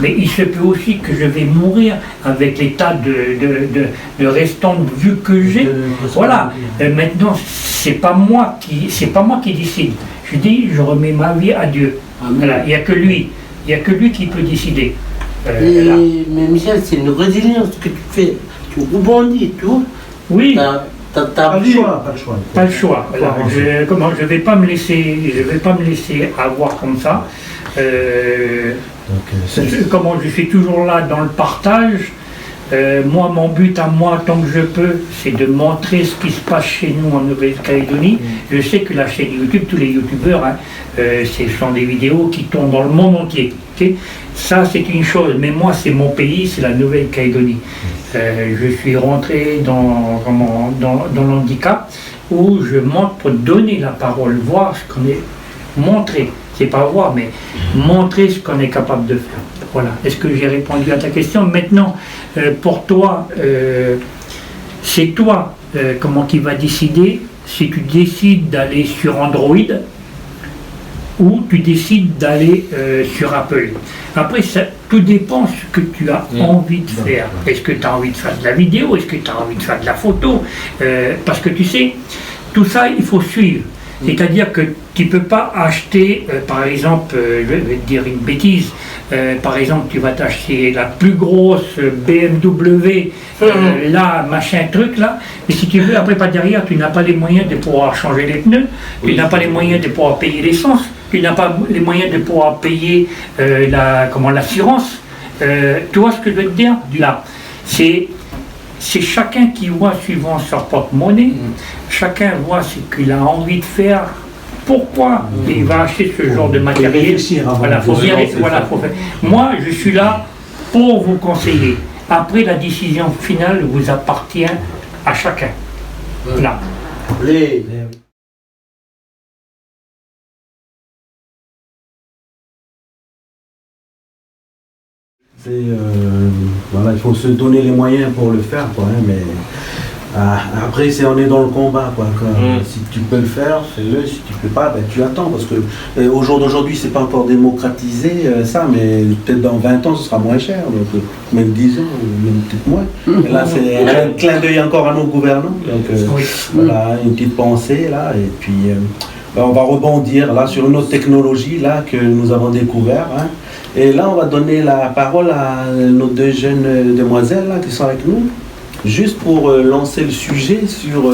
mais il se peut aussi que je vais mourir avec l'état de restant de vue que j'ai. Voilà. Maintenant, c'est pas moi qui décide. Je dis, je remets ma vie à Dieu. Voilà. Il n'y a que lui qui peut décider. Mais Michel, c'est une résilience que tu fais. Tu rebondis et tout. Oui. Pas le choix. Pas le choix. Voilà. Je vais pas me laisser avoir comme ça. Comment je suis toujours là dans le partage. Moi, mon but à moi, tant que je peux, c'est de montrer ce qui se passe chez nous en Nouvelle-Calédonie. Je sais que la chaîne YouTube, tous les youtubeurs, ce sont des vidéos qui tournent dans le monde entier. Okay, ça, c'est une chose, mais moi, c'est mon pays, c'est la Nouvelle-Calédonie. Je suis rentré dans l'handicap, où je montre pour donner la parole, voir ce qu'on est, montrer. C'est pas voir, mais montrer ce qu'on est capable de faire. Voilà. Est-ce que j'ai répondu à ta question? Maintenant, pour toi, c'est toi qui va décider si tu décides d'aller sur Android ou tu décides d'aller sur Apple. Après, tout dépend ce que tu as envie de faire. Est-ce que tu as envie de faire de la vidéo? Est-ce que tu as envie de faire de la photo? Parce que tu sais, tout ça, il faut suivre. C'est-à-dire que tu ne peux pas acheter, par exemple, je vais te dire une bêtise, par exemple, tu vas t'acheter la plus grosse BMW, là, machin truc, là, mais si tu veux, après, pas derrière, tu n'as pas les moyens de pouvoir changer les pneus, tu n'as pas les moyens de pouvoir payer l'essence, tu n'as pas les moyens de pouvoir payer l'assurance. Tu vois ce que je veux te dire? Là, c'est chacun qui voit suivant sa propre monnaie, chacun voit ce qu'il a envie de faire, pourquoi il va acheter ce genre de matériel. Voilà, faut bien, faut faire. Moi, je suis là pour vous conseiller. Après, la décision finale vous appartient à chacun. Là. Voilà, il faut se donner les moyens pour le faire, quoi, hein, mais après on est dans le combat, quoi. Si tu peux le faire, fais-le. Si tu peux pas, ben, tu attends, parce que au jour d'aujourd'hui c'est pas encore démocratisé ça, mais peut-être dans 20 ans ce sera moins cher, donc même 10 ans ou même peut-être moins. Et là c'est un clin d'œil encore à nos gouvernants, donc voilà, une petite pensée là, et puis on va rebondir là sur une autre technologie là que nous avons découvert, hein. Et là, on va donner la parole à nos deux jeunes demoiselles là, qui sont avec nous, juste pour lancer le sujet sur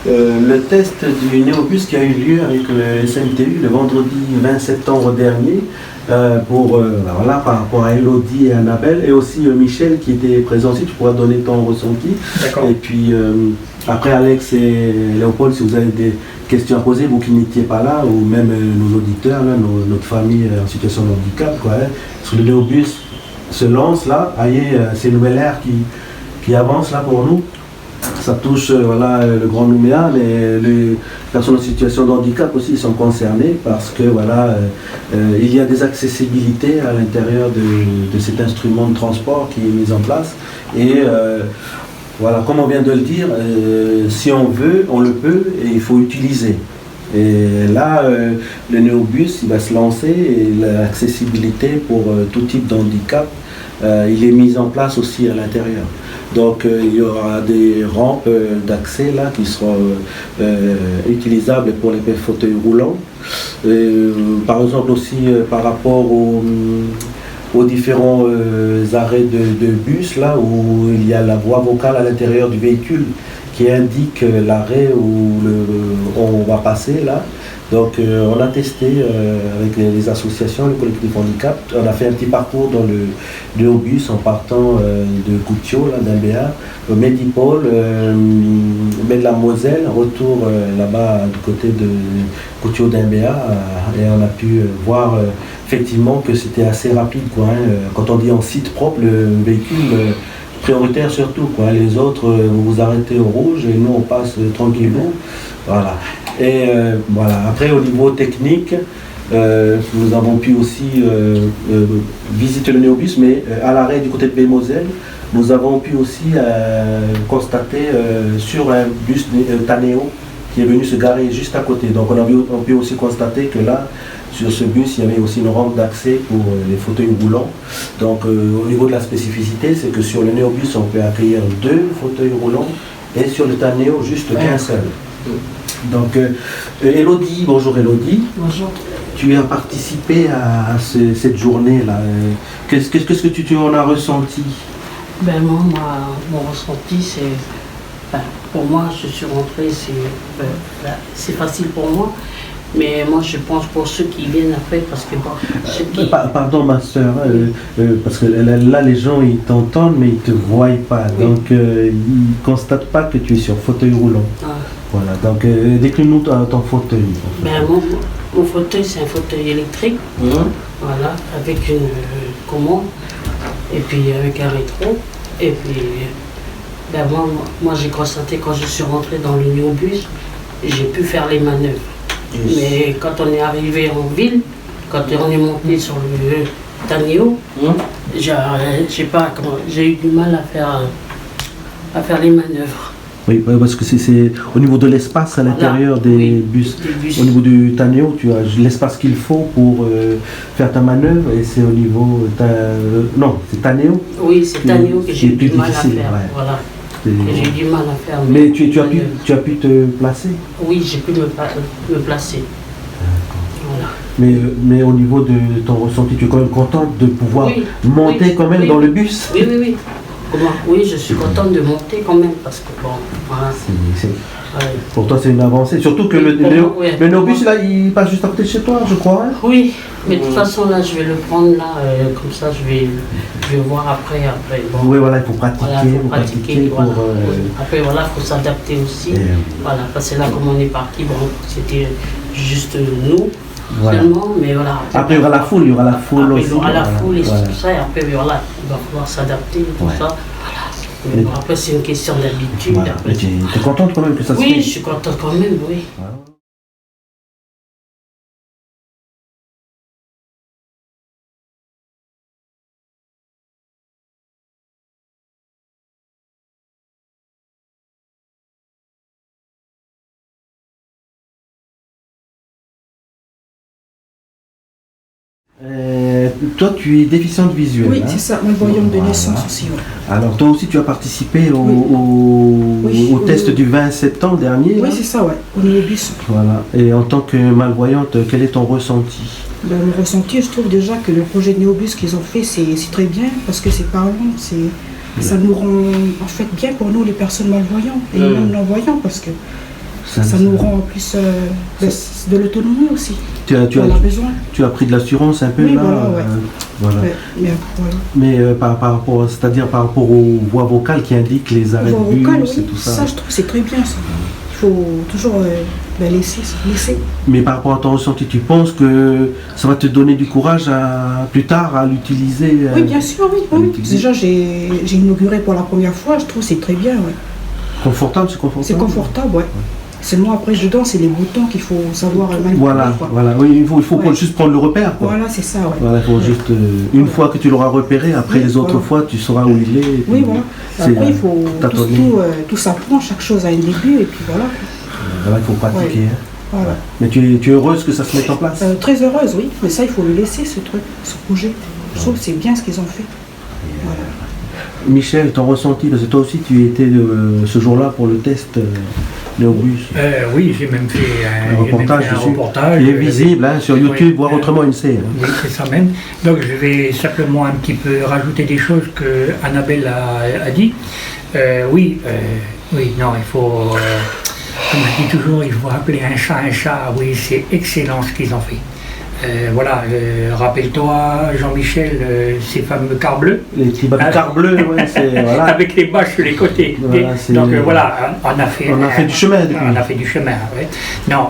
le test du Néobus qui a eu lieu avec le SMTU le vendredi 20 septembre dernier, voilà, par rapport à Elodie et Annabelle, et aussi Michel qui était présent aussi. Tu pourras donner ton ressenti. Et puis après Alex et Léopold, si vous avez des questions à poser, vous qui n'étiez pas là, ou même nos auditeurs, là, notre famille en situation de handicap, quoi, hein. Parce que le Néobus se lance là, c'est une nouvelle ère qui avance là pour nous. Ça touche voilà, le Grand Nouméa, mais les personnes en situation de handicap aussi sont concernées parce que voilà, il y a des accessibilités à l'intérieur de cet instrument de transport qui est mis en place. Et voilà, comme on vient de le dire, si on veut, on le peut et il faut utiliser. Et là, le Néobus, il va se lancer et l'accessibilité pour tout type de handicap, il est mis en place aussi à l'intérieur. Donc il y aura des rampes d'accès là qui seront utilisables pour les fauteuils roulants. Par exemple aussi par rapport aux différents arrêts de bus là où il y a la voix vocale à l'intérieur du véhicule qui indique l'arrêt où on va passer là. Donc on a testé avec les associations, les collectifs handicap, on a fait un petit parcours dans le Néobus en partant de Coutio, d'Ambéa, Médipôle, de la Moselle, retour là-bas du côté de Coutio d'Ambéa, et on a pu voir effectivement que c'était assez rapide, quoi, hein. Quand on dit en site propre, le véhicule prioritaire surtout, quoi. Les autres, vous vous arrêtez au rouge et nous on passe tranquillement. Voilà. Et voilà. Après, au niveau technique, nous avons pu aussi visiter le Néobus, mais à l'arrêt du côté de Baie-Moselle, nous avons pu aussi constater sur un bus Taneo qui est venu se garer juste à côté. Donc on a pu aussi constater que là, sur ce bus, il y avait aussi une rampe d'accès pour les fauteuils roulants. Donc au niveau de la spécificité, c'est que sur le Néobus, on peut accueillir 2 fauteuils roulants et sur le Taneo, juste qu'un seul. Donc, Elodie, bonjour Elodie. Bonjour. Tu as participé à cette journée-là. Qu'est-ce que tu en as ressenti? Ben moi, mon ressenti, c'est... Ben, pour moi, je suis rentré, c'est facile pour moi. Mais moi, je pense pour ceux qui viennent après, parce que bon... Pardon, ma soeur, parce que là, les gens, ils t'entendent, mais ils ne te voient pas. Oui. Donc, ils ne constatent pas que tu es sur fauteuil roulant. Ah. Voilà, donc décris-nous ton fauteuil. Ben, mon fauteuil, c'est un fauteuil électrique. Voilà, avec une commande, et puis avec un rétro. Et puis, ben, moi j'ai constaté quand je suis rentré dans le Néobus, j'ai pu faire les manœuvres. Yes. Mais quand on est arrivé en ville, quand on est monté sur le Taneo, j'ai eu du mal à faire les manœuvres. Oui, parce que c'est au niveau de l'espace à l'intérieur des bus. Au niveau du Taneo, tu as l'espace qu'il faut pour faire ta manœuvre, et c'est au niveau... non, c'est Taneo. Oui, c'est Taneo que j'ai eu du mal à faire. Ouais. Voilà. Et j'ai du mal à faire. Mais tu as pu te placer? Oui, j'ai pu me placer. Voilà. Mais au niveau de ton ressenti, tu es quand même contente de pouvoir monter quand même dans le bus? Oui, oui, oui. Comment? Oui, je suis contente de monter quand même parce que bon, voilà. Pour toi, c'est une avancée. Surtout que le Néobus, là, il passe juste à côté de chez toi, je crois. Hein? Oui, mais de toute façon, là, je vais le prendre là, comme ça, je vais voir après. Bon. Oui, voilà, il faut pratiquer. Voilà, il faut pratiquer voilà. Après, voilà, il faut s'adapter aussi. Voilà, parce que là, comme on est parti, bon, c'était juste nous. Voilà. Seulement, mais voilà. Après, il y aura la foule, Après, aussi. il y aura la foule et voilà. tout ça, et après, voilà, il va falloir s'adapter et tout ça. Voilà. Mais bon, après, c'est une question d'habitude. Voilà. Mais tu es contente quand même que ça se fasse? Oui, je suis contente quand même, oui. Voilà. Toi, tu es déficiente visuelle. Oui, hein? c'est ça, malvoyante de naissance aussi. Ouais. Alors, toi aussi, tu as participé au test du 20 septembre dernier. Oui, là? c'est ça, ouais, au Néobus. Voilà. Et en tant que malvoyante, quel est ton ressenti? Ben, mon ressenti, je trouve déjà que le projet de Néobus qu'ils ont fait, c'est très bien parce que c'est parlant, ça nous rend en fait bien pour nous, les personnes malvoyantes et même non-voyants, parce que ça nous rend en plus de l'autonomie aussi. Tu as besoin. Tu as pris de l'assurance un peu oui, là. Voilà. Mais par rapport, c'est-à-dire par rapport aux voix vocales qui indiquent les arrêts de bus et tout ça. Ça, je trouve, c'est très bien ça. Il faut toujours laisser. Mais par rapport à ton ressenti, tu penses que ça va te donner du courage plus tard à l'utiliser? Oui, bien sûr, oui. Déjà, j'ai inauguré pour la première fois, je trouve que c'est très bien. Ouais. Confortable, c'est confortable? C'est confortable, ouais. Seulement après, dedans, c'est les boutons qu'il faut savoir manipuler. Voilà. Oui, il faut juste prendre le repère. Quoi. Voilà, c'est ça, ouais. Voilà, il faut juste, une fois que tu l'auras repéré, après les autres fois, tu sauras où il est. Oui, voilà. Après, il faut tout s'apprend, chaque chose a un début, et puis voilà. Voilà, il faut pratiquer. Ouais. Hein. Voilà. Mais tu es heureuse que ça se mette en place? Très heureuse, oui. Mais ça, il faut le laisser, ce truc, ce projet. Je trouve que c'est bien ce qu'ils ont fait. Voilà. Michel, ton ressenti, parce que toi aussi tu étais ce jour-là pour le test Néobus. Oui, j'ai même fait un reportage. Il est visible sur YouTube, voire autrement une scène. Oui, c'est ça même. Donc je vais simplement un petit peu rajouter des choses que Annabelle a dit. Oui, non, il faut, comme je dis toujours, il faut appeler un chat. Oui, c'est excellent ce qu'ils ont fait. Voilà, rappelle-toi, Jean-Michel, ces fameux cars bleus. Les petits cars bleus, voilà. Avec les bâches sur les côtés. Voilà, donc voilà, on a fait du chemin. On a fait du chemin, ouais. Non,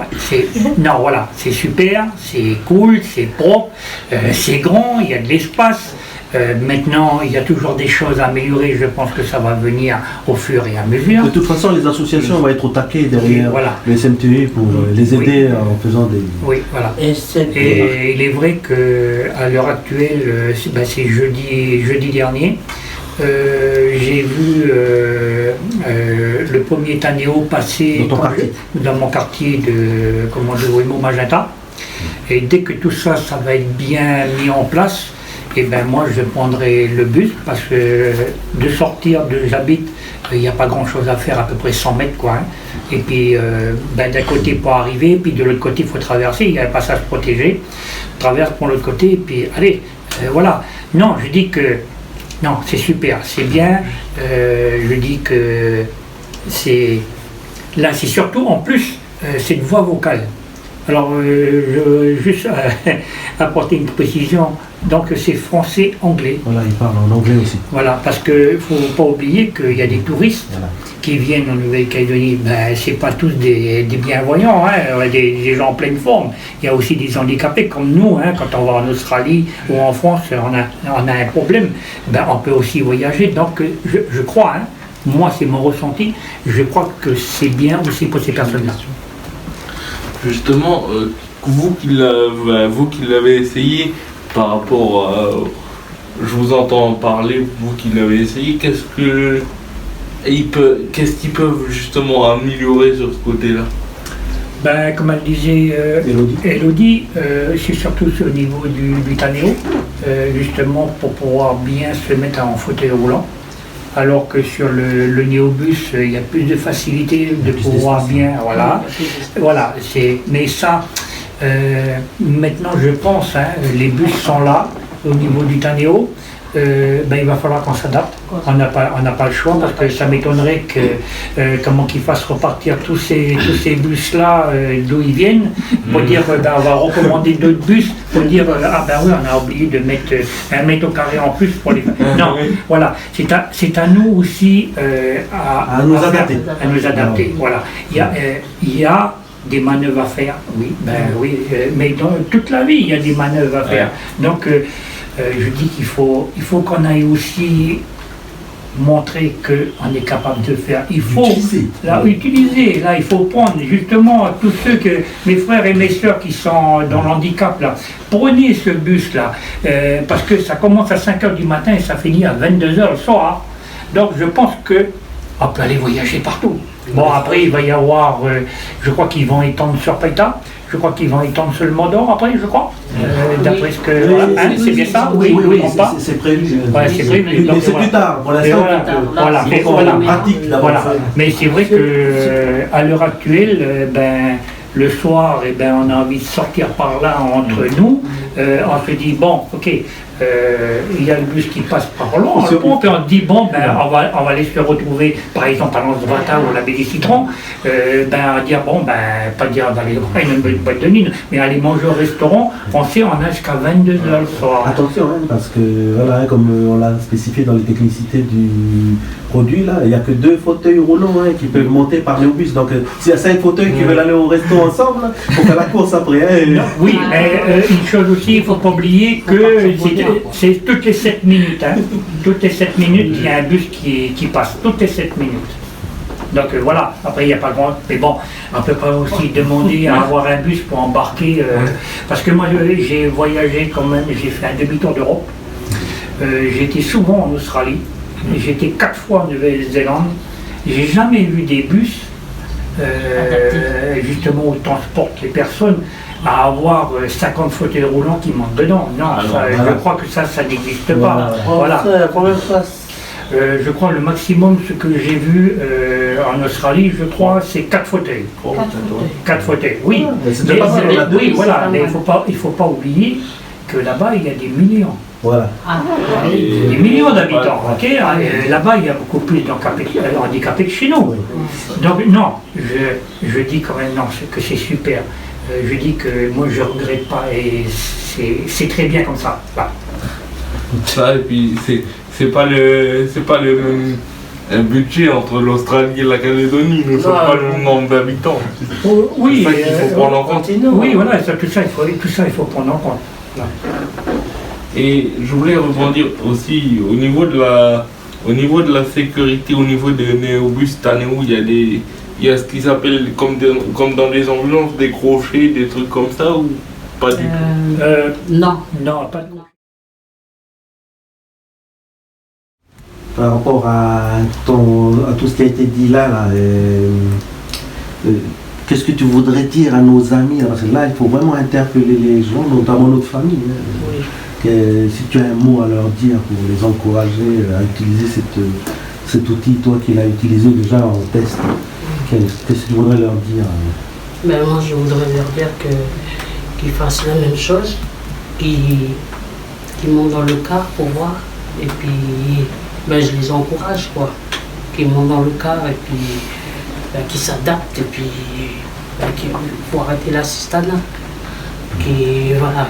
voilà, c'est super, c'est cool, c'est propre, c'est grand, il y a de l'espace. Maintenant, il y a toujours des choses à améliorer, je pense que ça va venir au fur et à mesure. De toute façon, les associations vont être au taquet derrière le SMTE pour les aider en faisant des... Oui, voilà. Et il est vrai qu'à l'heure actuelle, c'est jeudi dernier, j'ai vu le premier Tanéo passer dans mon quartier de Wilmot Magenta. Et dès que tout ça, ça va être bien mis en place, et ben moi je prendrai le bus parce que de sortir de j'habite, il n'y a pas grand chose à faire, à peu près 100 mètres quoi. Hein. Et puis d'un côté pour arriver, puis de l'autre côté il faut traverser, il y a un passage protégé, traverse pour l'autre côté, et puis allez, voilà. Non, je dis que non, c'est super, c'est bien, je dis que c'est surtout en plus, c'est une voix vocale. Alors, je veux juste apporter une précision. Donc, c'est français-anglais. Voilà, il parle en anglais aussi. Voilà, parce qu'il ne faut pas oublier qu'il y a des touristes qui viennent en Nouvelle-Calédonie. Ben, ce n'est pas tous des bienvoyants, hein, des gens en pleine forme. Il y a aussi des handicapés comme nous. Hein, quand on va en Australie ou en France, on a un problème. Ben, on peut aussi voyager. Donc, je crois, hein, moi, c'est mon ressenti, je crois que c'est bien aussi pour ces personnes-là. Justement, vous qui l'avez essayé, par rapport à... Je vous entends parler, vous qui l'avez essayé, qu'est-ce qu'ils peuvent justement améliorer sur ce côté-là? Ben, comme elle disait Elodie, c'est surtout au niveau du Tanéo, justement pour pouvoir bien se mettre en fauteuil roulant. alors que sur le néobus, il y a plus de facilité de pouvoir bien, voilà. Voilà, mais ça, maintenant je pense, hein, les bus sont là, au niveau du Tanéo, il va falloir qu'on s'adapte. On n'a pas le choix parce que ça m'étonnerait comment qu'ils fassent repartir tous ces bus-là d'où ils viennent pour dire on va recommander d'autres bus pour dire oui, on a oublié de mettre 1 mètre au carré en plus pour les... Non, voilà, c'est à nous aussi à nous adapter. Voilà. Il y a des manœuvres à faire, oui, mais dans toute la vie il y a des manœuvres à faire. Donc je dis qu'il faut qu'on aille aussi montrer qu'on est capable de faire. Il faut utiliser. Là, il faut prendre justement tous ceux que mes frères et mes soeurs qui sont dans l'handicap là. Prenez ce bus là, parce que ça commence à 5h du matin et ça finit à 22h le soir. Donc je pense qu'on peut aller voyager partout. Bon, après il va y avoir, je crois qu'ils vont étendre sur Païta. Je crois qu'ils vont étendre sur le Mont-d'Or après, je crois. D'après ce que... c'est bien ça? Oui, c'est prévu. Ouais, c'est prévu. Mais c'est plus tard, pour l'instant. Mais c'est vrai qu'à l'heure actuelle, le soir, on a envie de sortir par là entre nous. On se dit, bon, ok, il y a le bus qui passe par là, on le pont, puis on se dit, bon, on va aller se retrouver, par exemple, à Lens-Vata ou à la Baie des Citrons, à dire, bon, pas dire d'aller voir une boîte de nuit, mais aller manger au restaurant, on sait, on a jusqu'à 22h le soir. Attention, parce que, voilà, comme on l'a spécifié dans les technicités du produit, là, il n'y a que 2 fauteuils roulants qui peuvent monter par le bus. Donc, s'il y a 5 fauteuils qui veulent aller au resto ensemble, il faut faire la course après. Oui, mais une chose aussi, il ne faut pas oublier que c'est toutes les 7 minutes. Hein. Toutes les 7 minutes, il y a un bus qui passe. Toutes les 7 minutes. Donc voilà, après il n'y a pas grand... Mais bon, on ne peut pas aussi demander à avoir un bus pour embarquer. Parce que moi, j'ai voyagé quand même, j'ai fait un demi-tour d'Europe. J'ai été souvent en Australie. J'ai été 4 fois en Nouvelle-Zélande. J'ai jamais vu des bus, justement, où transportent les personnes, à avoir 50 fauteuils roulants qui montent dedans. Non, je crois que ça n'existe pas. Voilà. Je crois le maximum, ce que j'ai vu en Australie, je crois, c'est 4 fauteuils. 4 fauteuils, oui. Oui, voilà, mais il ne faut pas oublier que là-bas, il y a des millions. Voilà. Des millions d'habitants, ok. Là-bas, il y a beaucoup plus d'handicapés que chez nous. Donc non, je dis quand même non, que c'est super. Je dis que moi je regrette pas et c'est très bien comme ça. Voilà. Ça, et puis c'est pas le même un budget entre l'Australie et la Calédonie, nous ne sommes pas le même nombre d'habitants. Oui, c'est ça qu'il faut prendre en compte. Oui, voilà, tout ça il faut prendre en compte. Voilà. Et je voulais rebondir aussi au niveau de la sécurité, au niveau des néobus Tanéo, il y a ce qui s'appelle comme dans les ambulances des crochets, des trucs comme ça ou pas du tout? Non, pas de... Par rapport à tout ce qui a été dit là, qu'est-ce que tu voudrais dire à nos amis? Parce que là, il faut vraiment interpeller les gens, notamment notre famille. Oui. Si tu as un mot à leur dire pour les encourager à utiliser cet outil, toi qui l'as utilisé déjà en test, qu'est-ce que tu voudrais leur dire? Moi, je voudrais leur dire qu'ils fassent la même chose, qu'ils montent dans le car pour voir, et puis je les encourage, quoi. Qu'ils montent dans le car, et puis qu'ils s'adaptent, et puis qu'il faut arrêter l'assistanat. Voilà,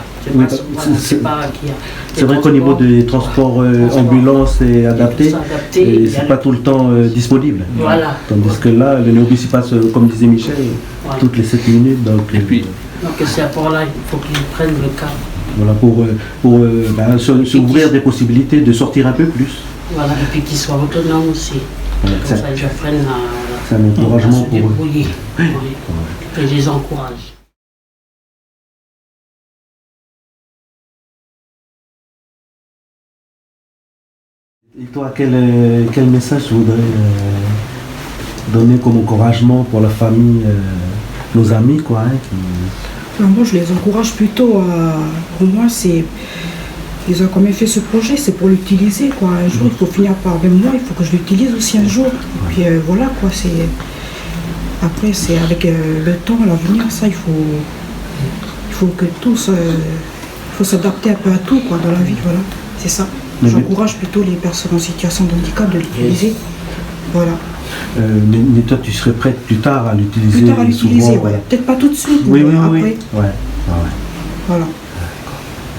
c'est vrai qu'au niveau des transports ambulances et adaptés, c'est pas tout le temps disponible. Voilà. Tandis que là, le néobus il passe, comme disait Michel, toutes les 7 minutes. Donc c'est à pour là, il faut qu'ils prennent le cas. Voilà, pour s'ouvrir des possibilités de sortir un peu plus. Voilà, et puis qu'ils soient autonomes aussi. Voilà, comme ça, ils apprennent c'est un encouragement à se débrouiller. Et je les encourage. Et toi, quel message tu voudrais donner comme encouragement pour la famille, nos amis, quoi, Moi, je les encourage plutôt pour moi, c'est Ils ont quand même fait ce projet, c'est pour l'utiliser, quoi. Un jour, il faut finir par, même moi, il faut que je l'utilise aussi un jour. Et puis voilà, quoi. Après, c'est avec le temps, l'avenir, ça, il faut que tout il faut s'adapter un peu à tout, quoi, dans la vie, voilà. C'est ça. J'encourage plutôt les personnes en situation de handicap de l'utiliser. Voilà. Mais toi, tu serais prête plus tard à l'utiliser? Plus tard à l'utiliser, souvent, ouais. voilà. Peut-être pas tout de suite, oui, mais oui, après. oui. Ouais. Voilà.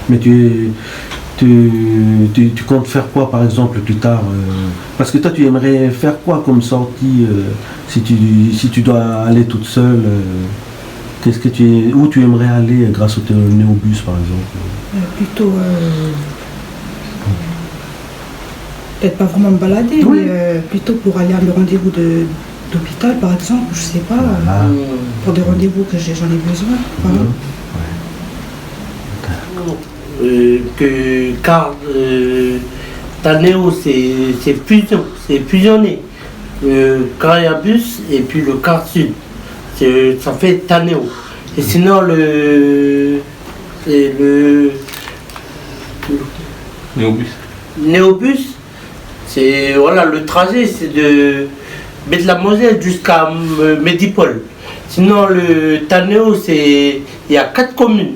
Mais tu comptes faire quoi, par exemple, plus tard parce que toi, tu aimerais faire quoi comme sortie si tu dois aller toute seule où tu aimerais aller grâce au Néobus, par exemple? Plutôt... peut-être pas vraiment me balader, oui. Mais plutôt pour aller à mes rendez-vous d'hôpital, par exemple, je sais pas, pour des rendez-vous que j'en ai besoin. Voilà. Tanéo, c'est fusionné. Le Cariabus et puis le quart sud. Ça fait Tanéo. Et sinon, le Néobus, c'est voilà, le trajet, c'est de Baie-de-la-Moselle jusqu'à Médipole. Sinon, le Tanéo, il y a 4 communes.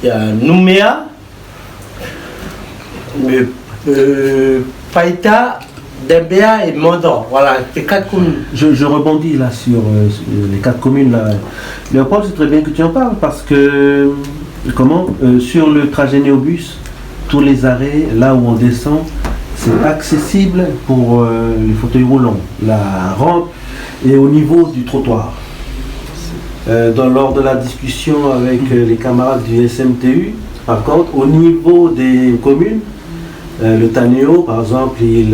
Il y a Nouméa, Païta, Dembéa et Mondor. Voilà, c'est 4 communes. Je rebondis là sur les 4 communes. Là. Léopold, c'est très bien que tu en parles parce que, sur le trajet Néobus, tous les arrêts, là où on descend, c'est accessible pour les fauteuils roulants, la rampe et au niveau du trottoir. Lors de la discussion avec les camarades du SMTU, par contre, au niveau des communes, le Tanéo, par exemple, il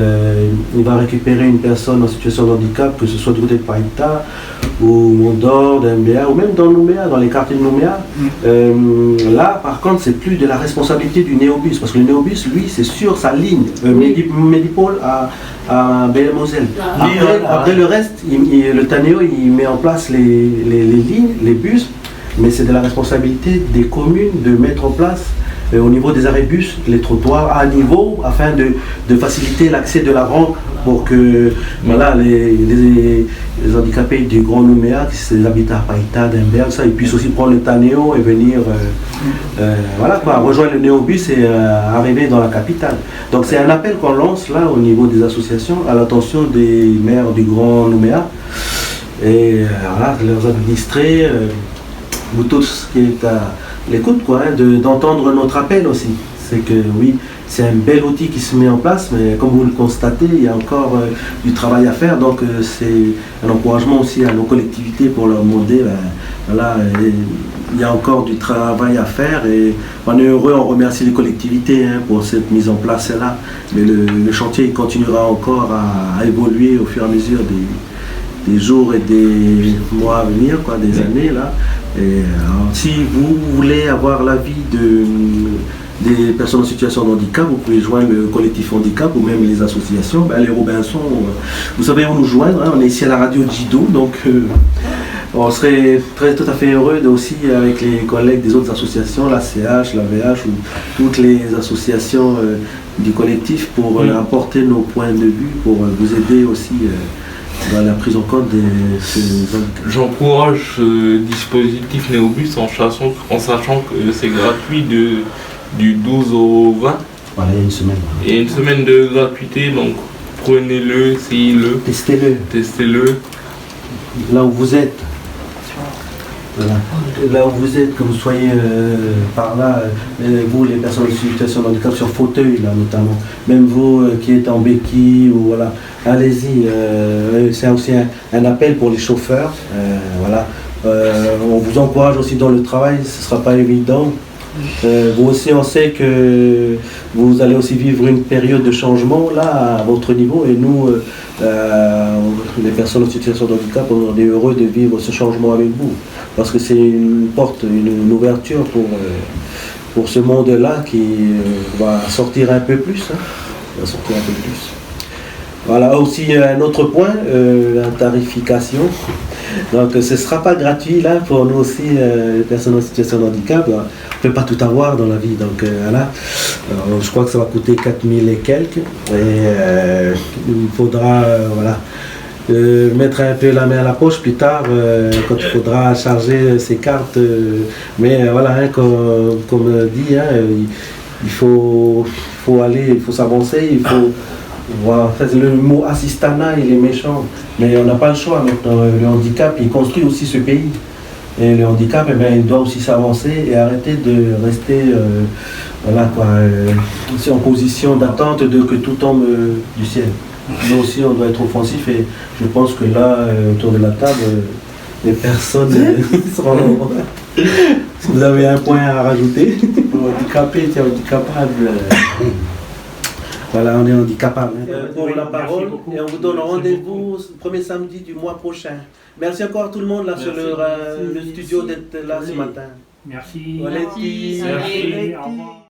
va récupérer une personne en situation de handicap, que ce soit du côté de Païta, ou Mondor, d'Mbéa, ou même dans Nouméa, dans les quartiers de Nouméa. Là, par contre, c'est plus de la responsabilité du Néobus, parce que le Néobus, lui, c'est sur sa ligne, Médipôle à Baie-de-la-Moselle. Après le reste, le Tanéo, il met en place les lignes, les bus, mais c'est de la responsabilité des communes de mettre en place au niveau des arrêts bus, les trottoirs à niveau afin de faciliter l'accès de la rampe pour que voilà, les handicapés du Grand Nouméa, qui habitent à Païta, d'Emberg, ils puissent aussi prendre le Tanéo et venir rejoindre le Néobus et arriver dans la capitale. Donc c'est un appel qu'on lance là au niveau des associations à l'attention des maires du Grand Nouméa et leurs administrés, ou tout ce qui est à l'écoute, d'entendre notre appel aussi. C'est que oui, c'est un bel outil qui se met en place, mais comme vous le constatez, il y a encore du travail à faire. Donc c'est un encouragement aussi à nos collectivités pour leur demander, il y a encore du travail à faire et on est heureux, on remercie les collectivités pour cette mise en place là. Mais le chantier il continuera encore à évoluer au fur et à mesure des jours et des mois à venir, des années là. Et si vous voulez avoir l'avis des personnes en situation de handicap, vous pouvez joindre le collectif handicap ou même les associations. Les Robinson, vous savez où nous joindre, on est ici à la radio Jido, donc on serait tout à fait heureux aussi avec les collègues des autres associations, la CH, la VH ou toutes les associations du collectif pour apporter nos points de vue, pour vous aider aussi dans la prise en compte des J'encourage ce dispositif Néobus en sachant que c'est gratuit du 12 au 20. Voilà, il y a une semaine. Il y a une semaine de gratuité, donc prenez-le, essayez-le. Testez-le. Là où vous êtes. Voilà. Là où vous êtes, que vous soyez par là, vous les personnes en situation de handicap sur fauteuil là notamment, même vous qui êtes en béquille ou voilà, allez-y, c'est aussi un appel pour les chauffeurs, on vous encourage aussi dans le travail, ce ne sera pas évident. Vous aussi on sait que vous allez aussi vivre une période de changement là à votre niveau et nous les personnes en situation de handicap on est heureux de vivre ce changement avec vous parce que c'est une porte, une ouverture pour ce monde là qui va sortir un peu plus, Voilà, aussi un autre point, la tarification. Donc ce ne sera pas gratuit là pour nous aussi, les personnes en situation de handicap. On ne peut pas tout avoir dans la vie. Donc voilà, alors, je crois que ça va coûter 4000 et quelques. Et il faudra mettre un peu la main à la poche plus tard quand il faudra charger ces cartes. Mais voilà, hein, comme dit, hein, il faut aller, il faut s'avancer, il faut... Voilà, le mot assistanat, il est méchant, mais on n'a pas le choix. Le handicap, il construit aussi ce pays. Et le handicap, eh bien, il doit aussi s'avancer et arrêter de rester en position d'attente de que tout tombe du ciel. Nous aussi, on doit être offensif et je pense que là, autour de la table, les personnes seront là. Si vous avez un point à rajouter, handicapé, c'est handicapable. Voilà, on est handicapable. Pour la parole, et on vous donne rendez-vous le premier samedi du mois prochain. Merci encore à tout le monde là sur le studio d'être là ce matin. Merci. Merci. Merci. Au revoir.